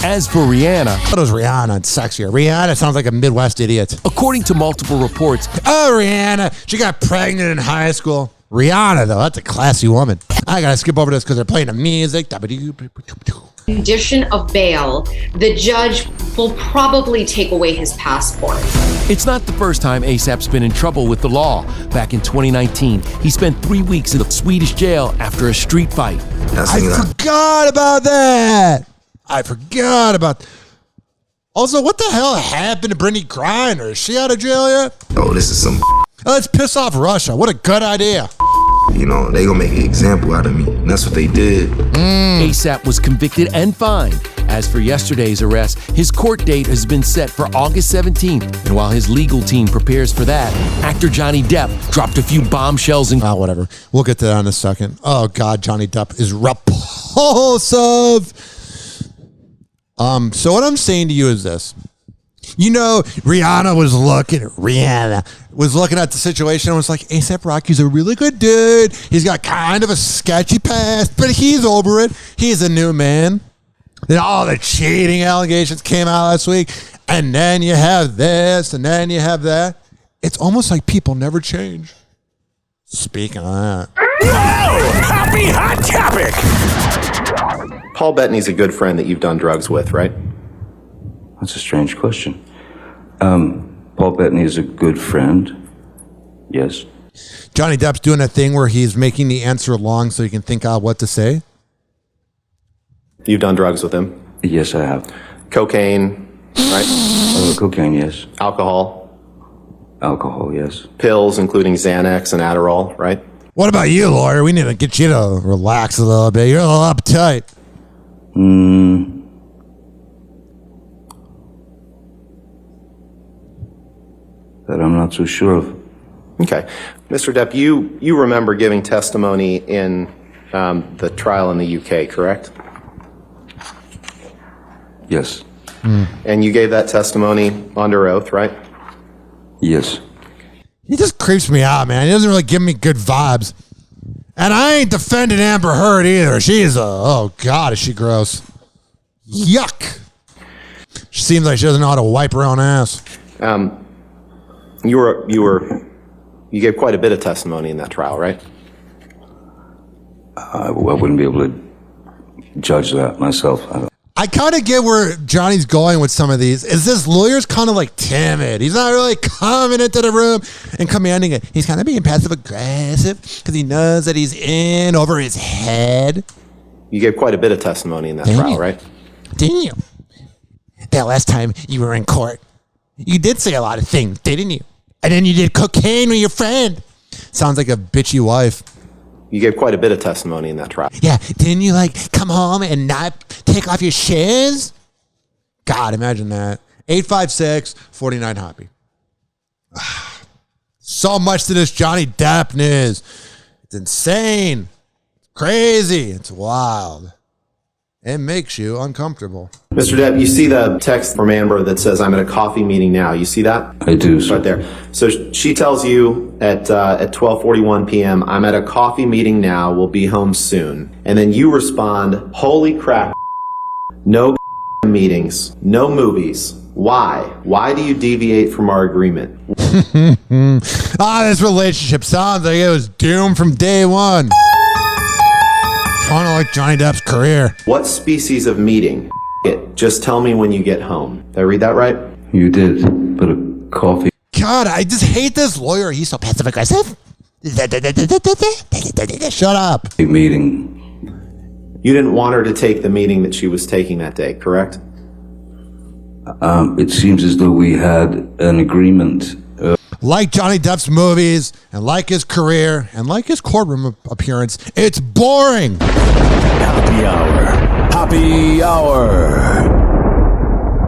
As for Rihanna, what is Rihanna? It's sexier. Rihanna sounds like a Midwest idiot. According to multiple reports, oh, Rihanna, she got pregnant in high school. Rihanna, though, that's a classy woman. I gotta skip over this because they're playing the music. Condition of bail, the judge will probably take away his passport. It's not the first time A$AP's been in trouble with the law. Back in 2019, he spent 3 weeks in a Swedish jail after a street fight. I forgot about that. Also, what the hell happened to Brittany Griner? Is she out of jail yet? Oh, this is some Let's piss off Russia. What a good idea. You know, they gonna make an example out of me. And that's what they did. A$AP was convicted and fined. As for yesterday's arrest, his court date has been set for August 17th. And while his legal team prepares for that, actor Johnny Depp dropped a few bombshells and... Oh, whatever. We'll get to that in a second. Oh, God, Johnny Depp is repulsive. So what I'm saying to you is this. You know, Rihanna was looking at the situation and was like, A$AP Rocky's a really good dude. He's got kind of a sketchy past, but he's over it. He's a new man. Then all the cheating allegations came out last week. And then you have this, and then you have that. It's almost like people never change. Speaking of that. Whoa! Happy Hot Topic! Paul Bettany's a good friend that you've done drugs with, right? That's a strange question. Paul Bettany is a good friend. Yes. Johnny Depp's doing a thing where he's making the answer long so you can think out what to say. You've done drugs with him? Yes, I have. Cocaine, right? Cocaine, yes. Alcohol? Alcohol, yes. Pills, including Xanax and Adderall, right? What about you, lawyer? We need to get you to relax a little bit. You're a little uptight. That I'm not so sure of. Okay. Mr. Depp, you remember giving testimony in the trial in the UK, correct? Yes. And you gave that testimony under oath, right? Yes. He just creeps me out, man. He doesn't really give me good vibes. And I ain't defending Amber Heard either. She's oh God, is she gross. Yuck. She seems like she doesn't know how to wipe her own ass. You gave quite a bit of testimony in that trial, right? I wouldn't be able to judge that myself. I kind of get where Johnny's going with some of these. Is this lawyer's kind of like timid? He's not really coming into the room and commanding it. He's kind of being passive aggressive because he knows that he's in over his head. You gave quite a bit of testimony in that trial, right? Didn't you? That last time you were in court, you did say a lot of things, didn't you? And then you did cocaine with your friend. Sounds like a bitchy wife. You gave quite a bit of testimony in that trial. Yeah, didn't you come home and not take off your shoes? God, imagine that. 856-49 Hoppe. So much to this Johnny Depp news. It's insane. It's crazy. It's wild. It makes you uncomfortable. Mr. Depp, you see the text from Amber that says, I'm at a coffee meeting now. You see that? I do, sir. Right there. So she tells you at 12:41 p.m., I'm at a coffee meeting now. We'll be home soon. And then you respond, holy crap, no meetings, no movies. Why? Why do you deviate from our agreement? This relationship sounds like it was doomed from day one. Kind of like Johnny Depp's career. What species of meeting? Just tell me when you get home. Did I read that right? You did, but a coffee. God, I just hate this lawyer. He's so passive aggressive. Shut up. A meeting. You didn't want her to take the meeting that she was taking that day, correct? It seems as though we had an agreement. Like Johnny Depp's movies, and like his career, and like his courtroom appearance, it's boring. Happy Hour. Happy Hour.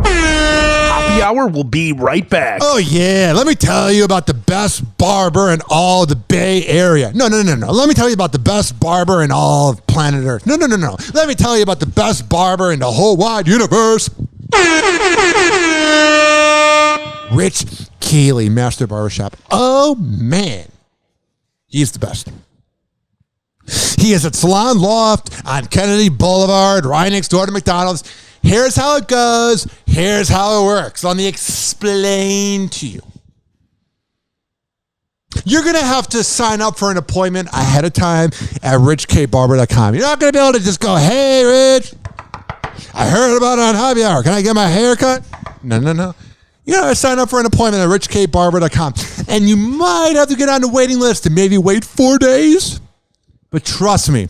Happy Hour will be right back. Oh, yeah. Let me tell you about the best barber in all the Bay Area. No. Let me tell you about the best barber in all of planet Earth. No. Let me tell you about the best barber in the whole wide universe. Rich Keeley, Master Barbershop. Oh, man. He's the best. He is at Salon Loft on Kennedy Boulevard, right next door to McDonald's. Here's how it goes. Here's how it works. Let me explain to you. You're going to have to sign up for an appointment ahead of time at richkbarber.com. You're not going to be able to just go, hey, Rich, I heard about it on Hoppe Hour. Can I get my hair cut? No. You gotta sign up for an appointment at richkbarber.com. And you might have to get on the waiting list and maybe wait 4 days. But trust me,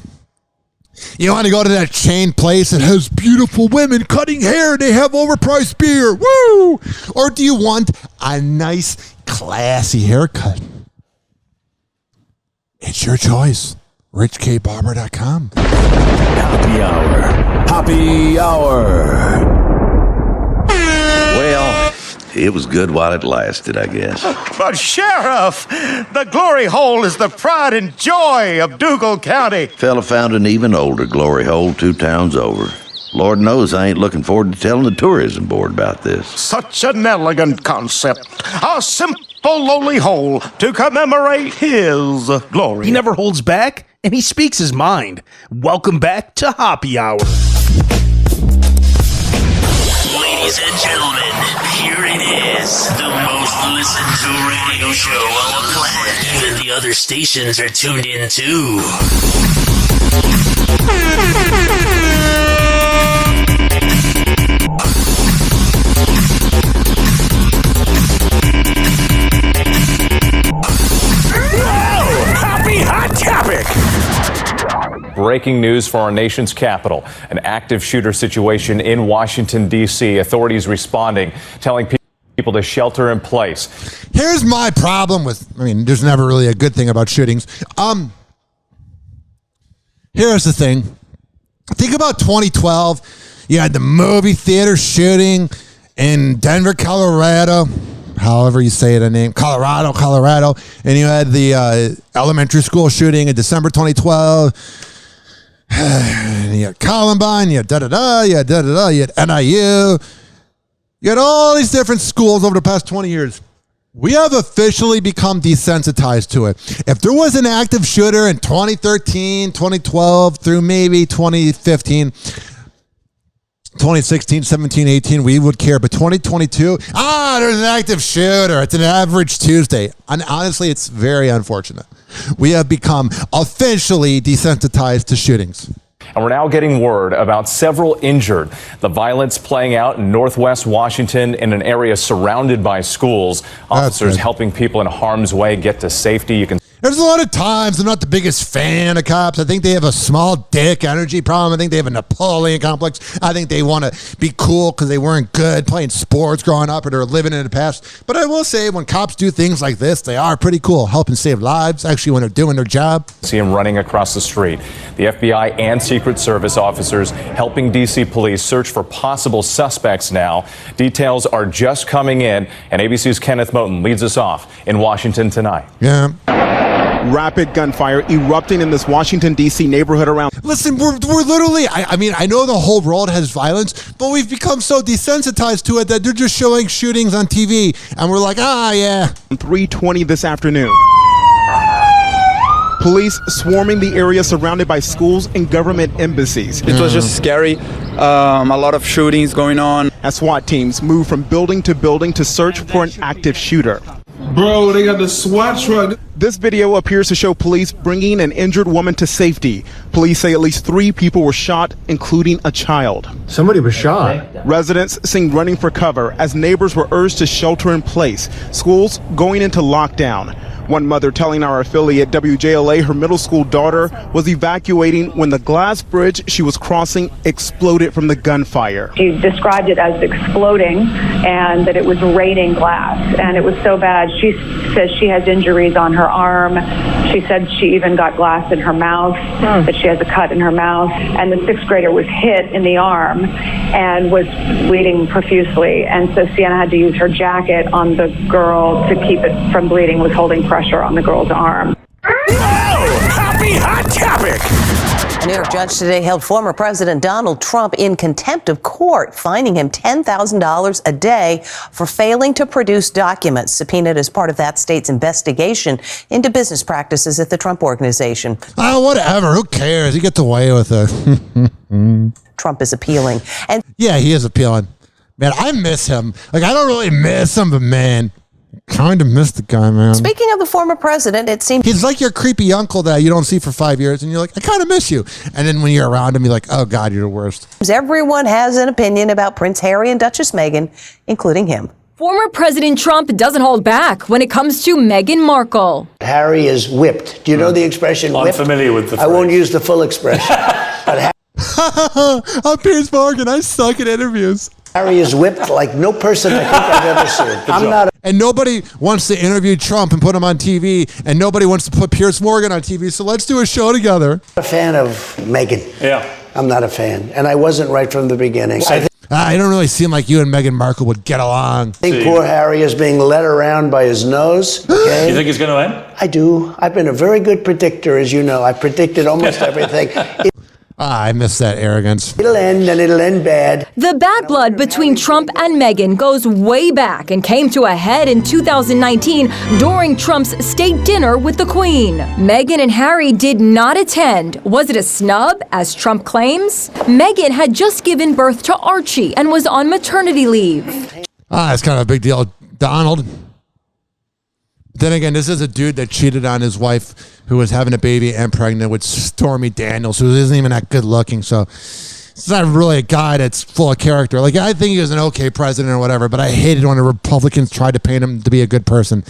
you want to go to that chain place that has beautiful women cutting hair. They have overpriced beer. Woo! Or do you want a nice, classy haircut? It's your choice. richkbarber.com. Happy Hour. Happy Hour. Well, it was good while it lasted, I guess. But Sheriff, the glory hole is the pride and joy of Dougal County. Fella found an even older glory hole 2 towns over. Lord knows I ain't looking forward to telling the tourism board about this. Such an elegant concept. A simple, lowly hole to commemorate his glory. He never holds back, and he speaks his mind. Welcome back to Hoppe Hour. Ladies and gentlemen, here it is. The most listened to radio show on the planet. Even the other stations are tuned in too. Happy Hot Topic! Breaking news for our nation's capital. An active shooter situation in Washington, D.C. Authorities responding, telling people to shelter in place. Here's my problem with, there's never really a good thing about shootings. Here's the thing. Think about 2012. You had the movie theater shooting in Denver, Colorado. However you say the name, Colorado. And you had the elementary school shooting in December 2012. And you had Columbine, you had you had NIU. You had all these different schools over the past 20 years. We have officially become desensitized to it. If there was an active shooter in 2013, 2012, through maybe 2015, 2016, 17, 18, we would care. But 2022, there's an active shooter. It's an average Tuesday. And honestly, it's very unfortunate. We have become officially desensitized to shootings. And we're now getting word about several injured. The violence playing out in Northwest Washington in an area surrounded by schools. Officers helping people in harm's way get to safety. There's a lot of times I'm not the biggest fan of cops. I think they have a small dick energy problem. I think they have a Napoleon complex. I think they want to be cool because they weren't good playing sports growing up or they're living in the past. But I will say when cops do things like this, they are pretty cool, helping save lives, actually, when they're doing their job. See him running across the street. The FBI and Secret Service officers helping D.C. police search for possible suspects now. Details are just coming in, and ABC's Kenneth Moten leads us off in Washington tonight. Yeah. Rapid gunfire erupting in this Washington, D.C. neighborhood around. Listen, we're literally, I know the whole world has violence, but we've become so desensitized to it that they're just showing shootings on TV, and we're like, yeah. 3:20 this afternoon. Police swarming the area surrounded by schools and government embassies. It was just scary. A lot of shootings going on. As SWAT teams move from building to search for an active shooter. Bro, they got the SWAT truck. This video appears to show police bringing an injured woman to safety. Police say at least 3 people were shot, including a child. Somebody was shot. Residents seen running for cover as neighbors were urged to shelter in place. Schools going into lockdown. One mother telling our affiliate WJLA her middle school daughter was evacuating when the glass bridge she was crossing exploded from the gunfire. She described it as exploding and that it was raining glass, and it was so bad. She says she has injuries on her arm. She said she even got glass in her mouth, that she has a cut in her mouth, and the 6th grader was hit in the arm and was bleeding profusely, and so Sienna had to use her jacket on the girl to keep it from bleeding, was holding pressure on the girl's arm. Happy Hot Topic! A New York judge today held former President Donald Trump in contempt of court, fining him $10,000 a day for failing to produce documents subpoenaed as part of that state's investigation into business practices at the Trump Organization. Whatever. Who cares? He gets away with it. Trump is appealing. And yeah, he is appealing. Man, I miss him. I don't really miss him, but man, kind of miss the guy, man. Speaking of the former president, it seems he's like your creepy uncle that you don't see for 5 years, and you're like, I kind of miss you. And then when you're around him, you're like, oh God, you're the worst. Everyone has an opinion about Prince Harry and Duchess Meghan, including him. Former President Trump doesn't hold back when it comes to Meghan Markle. Harry is whipped. Do you know the expression whipped? I'm familiar with the phrase. I won't use the full expression. But I'm Piers Morgan. I suck at interviews. Harry is whipped like no person I think I've ever seen. And nobody wants to interview Trump and put him on TV, and nobody wants to put Piers Morgan on TV, so let's do a show together. I'm not a fan of Meghan. Yeah. I'm not a fan, and I wasn't right from the beginning. I don't really seem like you and Meghan Markle would get along. I think poor Harry is being led around by his nose. Okay? You think he's going to end? I do. I've been a very good predictor, as you know. I predicted almost everything. I miss that arrogance. It'll end, and it'll end bad. The bad blood between Trump and Meghan goes way back and came to a head in 2019 during Trump's state dinner with the Queen. Meghan and Harry did not attend. Was it a snub, as Trump claims? Meghan had just given birth to Archie and was on maternity leave. That's kind of a big deal. Donald. Then again, this is a dude that cheated on his wife who was having a baby and pregnant with Stormy Daniels, who isn't even that good looking. So it's not really a guy that's full of character. Like, I think he was an okay president or whatever, but I hated when the Republicans tried to paint him to be a good person.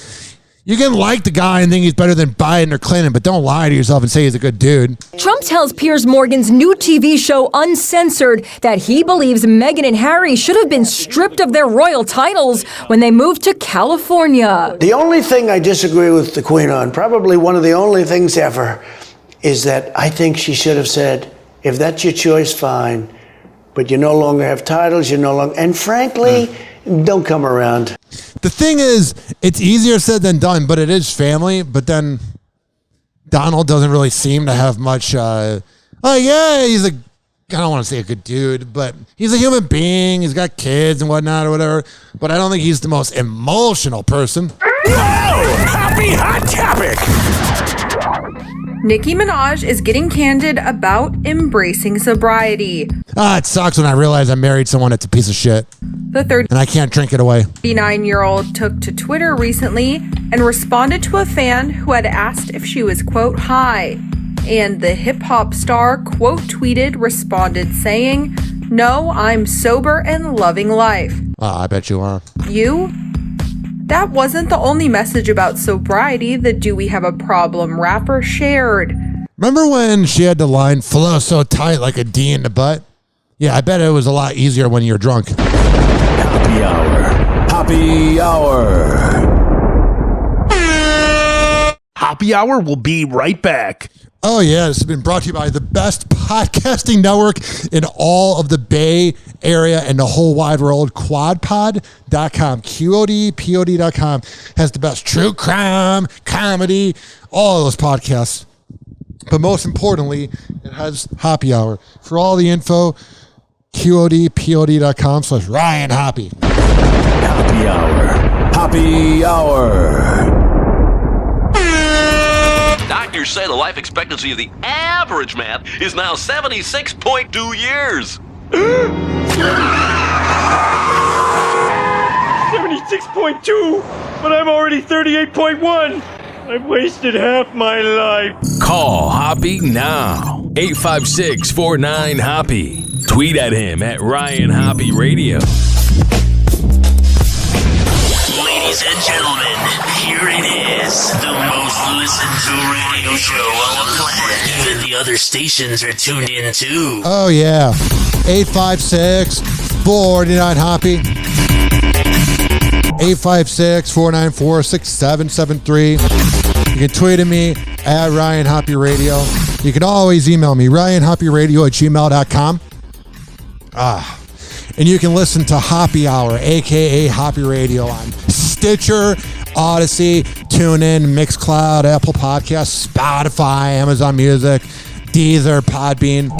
You can like the guy and think he's better than Biden or Clinton, but don't lie to yourself and say he's a good dude. Trump tells Piers Morgan's new TV show Uncensored that he believes Meghan and Harry should have been stripped of their royal titles when they moved to California. The only thing I disagree with the Queen on, probably one of the only things ever, is that I think she should have said, if that's your choice, fine, but you no longer have titles, you no longer, and frankly, don't come around. The thing is, it's easier said than done, but it is family. But then Donald doesn't really seem to have much, he's I don't want to say a good dude, but he's a human being. He's got kids and whatnot or whatever. But I don't think he's the most emotional person. Happy hot topic! Nicki Minaj is getting candid about embracing sobriety. It sucks when I realize I married someone that's a piece of shit. The and I can't drink it away. 39-year-old took to Twitter recently and responded to a fan who had asked if she was, quote, high. And the hip-hop star, quote, tweeted, responded saying, no, I'm sober and loving life. I bet you are. You? That wasn't the only message about sobriety the Do We Have a Problem rapper shared. Remember when she had the line, flow so tight like a D in the butt? Yeah, I bet it was a lot easier when you're drunk. Happy Hour. Happy Hour. Happy Hour will be right back. Oh, yeah. This has been brought to you by the best podcasting network in all of the Bay Area and the whole wide world, quadpod.com. QODPOD.com has the best true crime, comedy, all of those podcasts. But most importantly, it has Happy Hour. For all the info, QODPOD.com/Ryan Hoppe. Happy Hour. Happy Hour. Doctors say the life expectancy of the average man is now 76.2 years. 76.2, but I'm already 38.1. I've wasted half my life. Call Hoppe now. 856-49-HOPPE. Tweet at him at Ryan Hoppe Radio. Ladies and gentlemen, here it is. The most listened to radio show on the planet. Even the other stations are tuned in too. Oh, yeah. 856-49-HOPPE. 856-494-6773. You can tweet at me at Ryan Hoppe Radio. You can always email me, ryanhopperadio@gmail.com. And you can listen to Happy Hour, a.k.a. Hoppe Radio, on Stitcher, Odyssey, TuneIn, Mixcloud, Apple Podcasts, Spotify, Amazon Music, Deezer, Podbean.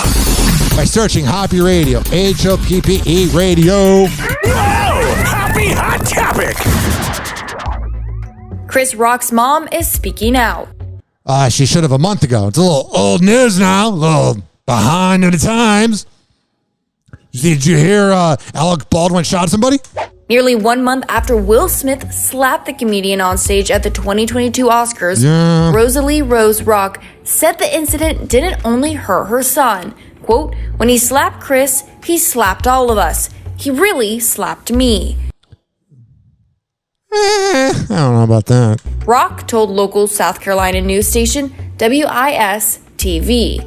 By searching Hoppe Radio, Hoppe Radio. Happy hot topic! Chris Rock's mom is speaking out. She should have a month ago. It's a little old news now, a little behind the times. Did you hear Alec Baldwin shot somebody? Nearly 1 month after Will Smith slapped the comedian on stage at the 2022 Oscars, Rosalie Rose Rock said the incident didn't only hurt her son. Quote, when he slapped Chris, he slapped all of us. He really slapped me. I don't know about that. Rock told local South Carolina news station WIS-TV.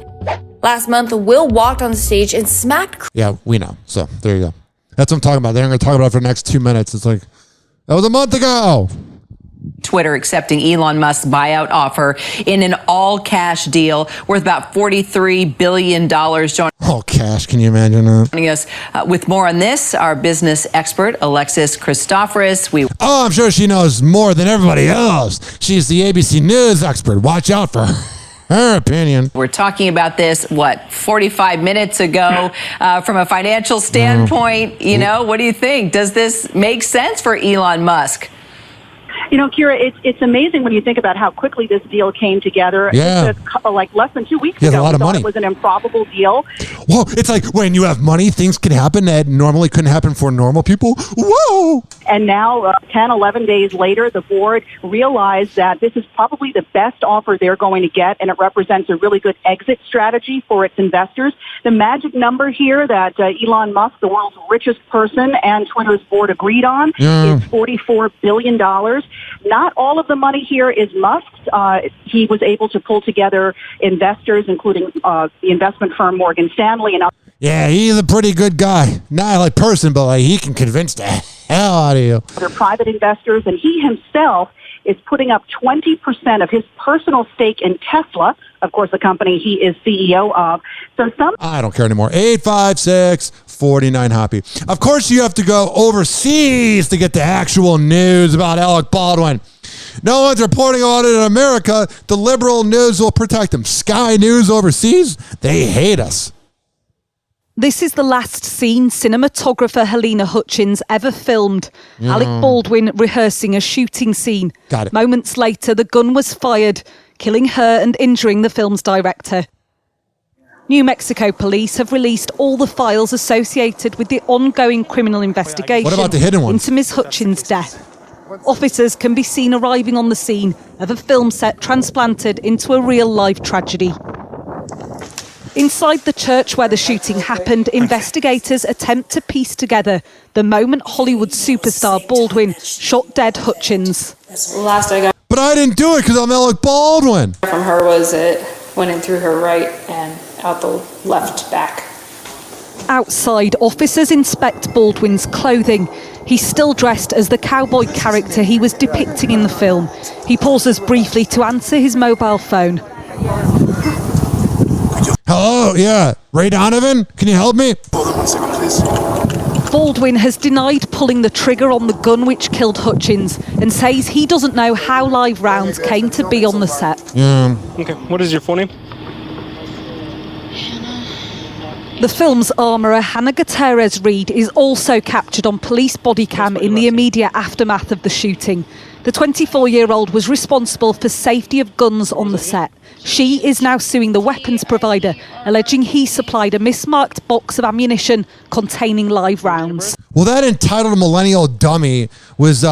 Last month, Will walked on stage and smacked Chris. Yeah, we know. So, there you go. That's what I'm talking about. They're going to talk about it for the next 2 minutes. It's like, that was a month ago. Twitter accepting Elon Musk's buyout offer in an all-cash deal worth about $43 billion. All cash, can you imagine that? Joining us with more on this, our business expert, Alexis Christoforous. Oh, I'm sure she knows more than everybody else. She's the ABC News expert. Watch out for Her opinion. We're talking about this, 45 minutes ago. From a financial standpoint, what do you think? Does this make sense for Elon Musk? Kira, it's amazing when you think about how quickly this deal came together. Yeah. Like less than 2 weeks He has ago, a lot of we thought money. it was an improbable deal. Whoa, it's like when you have money, things can happen that normally couldn't happen for normal people. Whoa! And now, 10, 11 days later, the board realized that this is probably the best offer they're going to get, and it represents a really good exit strategy for its investors. The magic number here that Elon Musk, the world's richest person, and Twitter's board agreed on is $44 billion. Not all of the money here is Musk's. He was able to pull together investors, including the investment firm Morgan Stanley and others. Yeah, he's a pretty good guy. Not like person, but like he can convince the hell out of you. They're private investors, and he himself is putting up 20% of his personal stake in Tesla, of course, the company he is CEO of. So I don't care anymore. 856-49 Hoppe. Of course, you have to go overseas to get the actual news about Alec Baldwin. No one's reporting on it in America. The liberal news will protect them. Sky News overseas, they hate us. This is the last scene cinematographer Helena Hutchins ever filmed. Yeah. Alec Baldwin rehearsing a shooting scene. Got it. Moments later, the gun was fired, killing her and injuring the film's director. New Mexico police have released all the files associated with the ongoing criminal investigation What about the hidden ones? into Ms. Hutchins' death. Officers can be seen arriving on the scene of a film set transplanted into a real-life tragedy. Inside the church where the shooting happened, investigators attempt to piece together the moment Hollywood superstar Baldwin shot dead Hutchins. Last I got But I didn't do it because I'm Alec Baldwin. from her was it went in through her right and out the left back. Outside, officers inspect Baldwin's clothing. He's still dressed as the cowboy character he was depicting in the film. He pauses briefly to answer his mobile phone. Hello, yeah. Ray Donovan, can you help me? Hold on 1 second, please. Baldwin has denied pulling the trigger on the gun which killed Hutchins and says he doesn't know how live rounds came to be on the set. Yeah. Okay, what is your full name? The film's armourer Hannah Gutierrez-Reed is also captured on police body cam in the immediate aftermath of the shooting. The 24-year-old was responsible for safety of guns on the set. She is now suing the weapons provider, alleging he supplied a mismarked box of ammunition containing live rounds. Well, that entitled millennial dummy was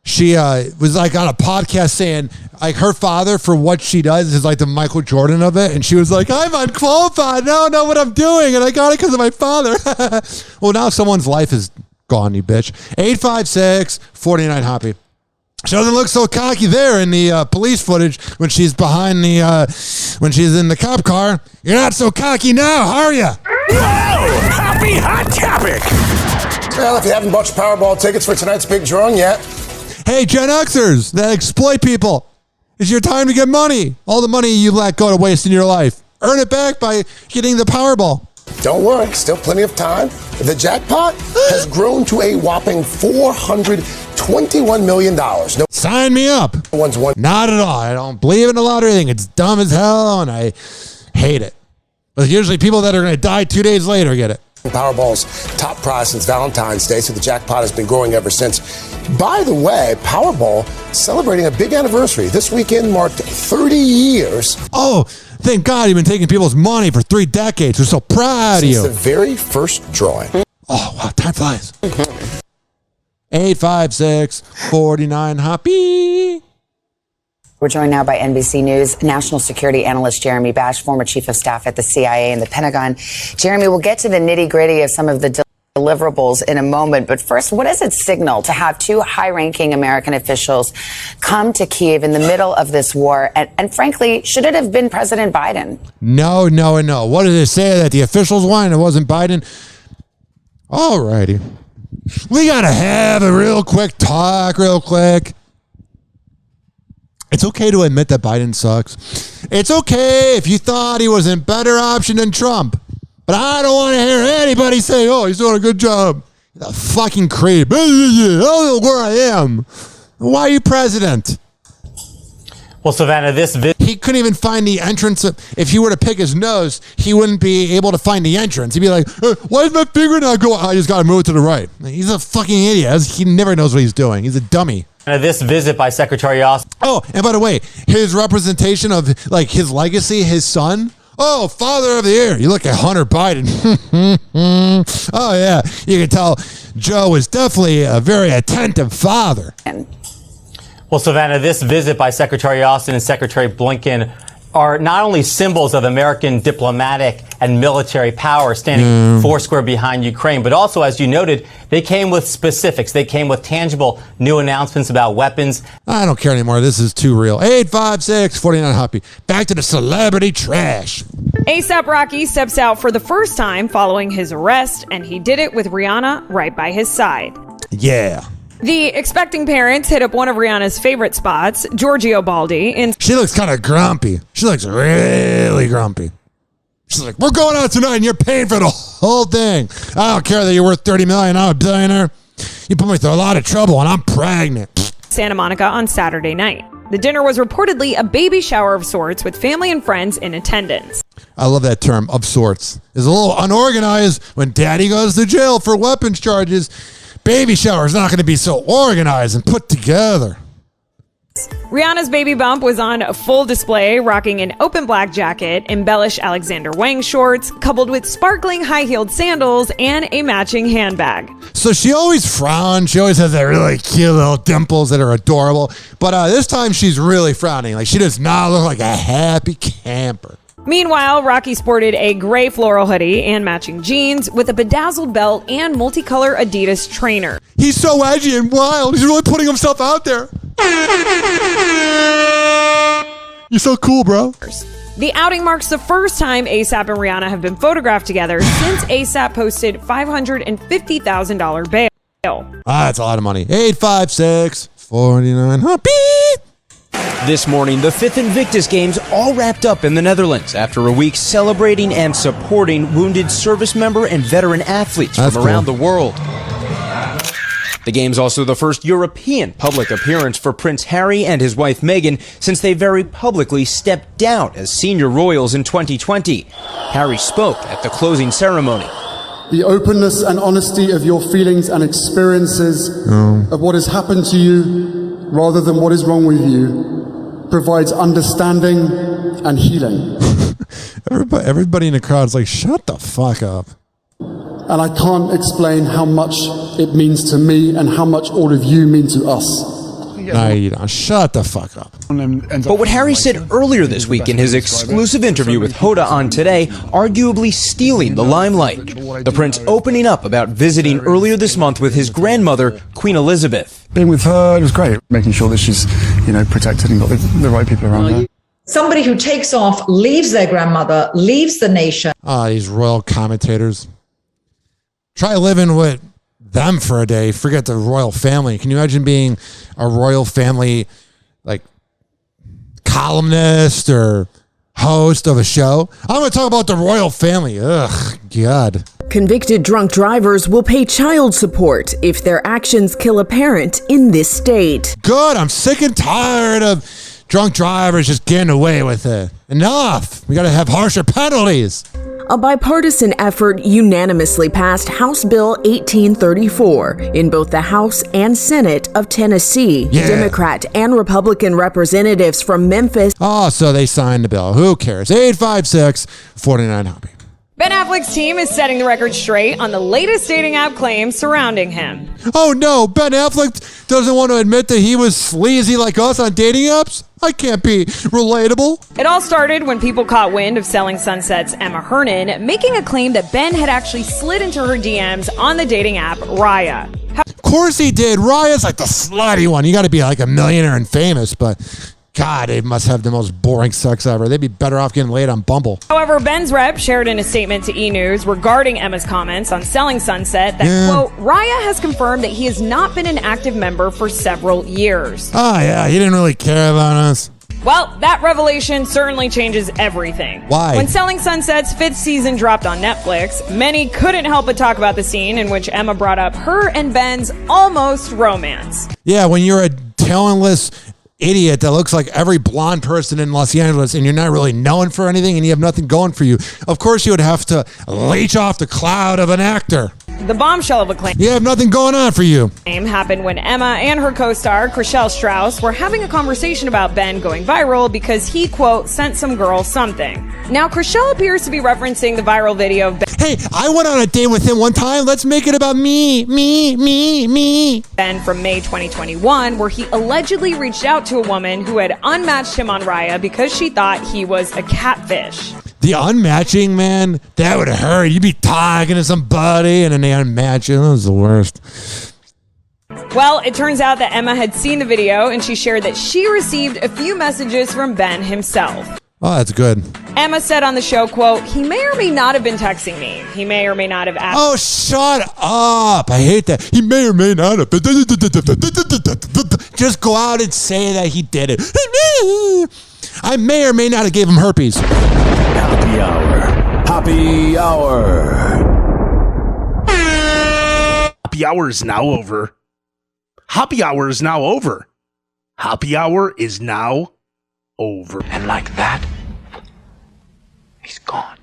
she was like on a podcast saying like her father for what she does is like the Michael Jordan of it, and she was like, I'm unqualified, I don't know what I'm doing, and I got it because of my father. Well, now someone's life is gone, you bitch. 856-49 Hoppe. She doesn't look so cocky there in the police footage when she's behind the when she's in the cop car. You're not so cocky now, are you? Whoa! Happy Hot Topic! Well, if you haven't bought your Powerball tickets for tonight's big drawing yet. Hey, Gen Xers that exploit people. It's your time to get money. All the money you let go to waste in your life. Earn it back by getting the Powerball. Don't worry, still plenty of time. The jackpot has grown to a whopping $421 million. No, sign me up. Not at all. I don't believe in the lottery thing. It's dumb as hell, and I hate it. But usually people that are going to die 2 days later get it. Powerball's top prize since Valentine's Day, so the jackpot has been growing ever since. By the way, Powerball celebrating a big anniversary. This weekend marked 30 years. Oh, thank God you've been taking people's money for 3 decades. We're so proud of you. Since the very first drawing. Oh, wow, time flies. 856-49 Hoppe. We're joined now by NBC News national security analyst Jeremy Bash, former chief of staff at the CIA and the Pentagon. Jeremy, we'll get to the nitty-gritty of some of the deliverables in a moment. But first, what does it signal to have 2 high-ranking American officials come to Kyiv in the middle of this war? And frankly, should it have been President Biden? No. What did it say that the officials wanted? It wasn't Biden. All righty. We got to have a real quick talk, real quick. It's okay to admit that Biden sucks. It's okay if you thought he was a better option than Trump. But I don't want to hear anybody say, oh, he's doing a good job. He's a fucking creep. I don't know where I am. Why are you president? Well, Savannah, he couldn't even find the entrance. If he were to pick his nose, he wouldn't be able to find the entrance. He'd be like, why is my finger not going? I just got to move it to the right. He's a fucking idiot. He never knows what he's doing. He's a dummy. This visit by Secretary Austin. Oh, and by the way, his representation of like his legacy, his son. Oh, father of the year. You look at Hunter Biden. Oh, yeah. You can tell Joe is definitely a very attentive father. Well, Savannah, this visit by Secretary Austin and Secretary Blinken are not only symbols of American diplomatic and military power standing foursquare behind Ukraine, but also, as you noted, they came with specifics. They came with tangible new announcements about weapons. I don't care anymore. This is too real. 856-49 Hoppe. Back to the celebrity trash. A$AP Rocky steps out for the first time following his arrest, and he did it with Rihanna right by his side. Yeah. The expecting parents hit up one of Rihanna's favorite spots, Giorgio Baldi. She looks kind of grumpy. She looks really grumpy. She's like, we're going out tonight and you're paying for the whole thing. I don't care that you're worth $30 million. I'm a billionaire. You put me through a lot of trouble and I'm pregnant. Santa Monica on Saturday night. The dinner was reportedly a baby shower of sorts with family and friends in attendance. I love that term, of sorts. It's a little unorganized when daddy goes to jail for weapons charges. Baby shower is not going to be so organized and put together. Rihanna's baby bump was on full display, rocking an open black jacket, embellished Alexander Wang shorts, coupled with sparkling high-heeled sandals and a matching handbag. So she always frowns. She always has that really cute little dimples that are adorable. But this time she's really frowning. Like, she does not look like a happy camper. Meanwhile, Rocky sported a gray floral hoodie and matching jeans with a bedazzled belt and multicolor Adidas trainer. He's so edgy and wild. He's really putting himself out there. You're so cool, bro. The outing marks the first time A$AP and Rihanna have been photographed together since A$AP posted $550,000 bail. That's a lot of money. 856-49 Hoppe. This morning, the 5th Invictus Games all wrapped up in the Netherlands after a week celebrating and supporting wounded service member and veteran athletes from around the world. The Games also the first European public appearance for Prince Harry and his wife Meghan since they very publicly stepped down as senior royals in 2020. Harry spoke at the closing ceremony. The openness and honesty of your feelings and experiences of what has happened to you rather than what is wrong with you provides understanding and healing. Everybody in the crowd is like, shut the fuck up. And I can't explain how much it means to me and how much all of you mean to us. No, you don't. Shut the fuck up. But what Harry said earlier this week in his exclusive interview with Hoppe on Today, arguably stealing the limelight. The prince opening up about visiting earlier this month with his grandmother, Queen Elizabeth. Being with her, it was great. Making sure that she's, protected and got the right people around her. Somebody who takes off, leaves their grandmother, leaves the nation. These royal commentators. Try living with them for a day. Forget the royal family. Can you imagine being a royal family, like, columnist or host of a show? I'm going to talk about the royal family. Ugh, God. Convicted drunk drivers will pay child support if their actions kill a parent in this state. Good. I'm sick and tired of drunk drivers just getting away with it. Enough. We got to have harsher penalties. A bipartisan effort unanimously passed House Bill 1834 in both the House and Senate of Tennessee. Yeah. Democrat and Republican representatives from Memphis. Oh, so they signed the bill. Who cares? 856-49 Hoppe. Ben Affleck's team is setting the record straight on the latest dating app claims surrounding him. Oh no, Ben Affleck doesn't want to admit that he was sleazy like us on dating apps? I can't be relatable. It all started when people caught wind of Selling Sunset's Emma Hernan making a claim that Ben had actually slid into her DMs on the dating app Raya. Of course he did. Raya's like the slutty one. You got to be like a millionaire and famous, but God, they must have the most boring sex ever. They'd be better off getting laid on Bumble. However, Ben's rep shared in a statement to E! News regarding Emma's comments on Selling Sunset that, quote, Raya has confirmed that he has not been an active member for several years. Oh, yeah, he didn't really care about us. Well, that revelation certainly changes everything. Why? When Selling Sunset's 5th season dropped on Netflix, many couldn't help but talk about the scene in which Emma brought up her and Ben's almost romance. Yeah, when you're a talentless idiot that looks like every blonde person in Los Angeles and you're not really known for anything and you have nothing going for you, of course you would have to leech off the cloud of an actor. The bombshell of a claim. You have nothing going on for you. Happened when Emma and her co-star, Chriselle Strauss, were having a conversation about Ben going viral because he, quote, sent some girl something. Now, Chriselle appears to be referencing the viral video of Ben. Hey, I went on a date with him one time. Let's make it about me. Ben from May 2021, where he allegedly reached out to a woman who had unmatched him on Raya because she thought he was a catfish. The unmatching, man, that would hurt. You'd be talking to somebody and then they unmatch you. That was the worst. Well, it turns out that Emma had seen the video and she shared that she received a few messages from Ben himself. Oh, that's good. Emma said on the show, quote, he may or may not have been texting me. He may or may not have asked. Oh, shut up. I hate that. He may or may not have. Just go out and say that he did it. I may or may not have gave him herpes. Happy Hour. Happy Hour. Happy Hour is now over. Happy Hour is now over. Happy Hour is now over. And like that, he's gone.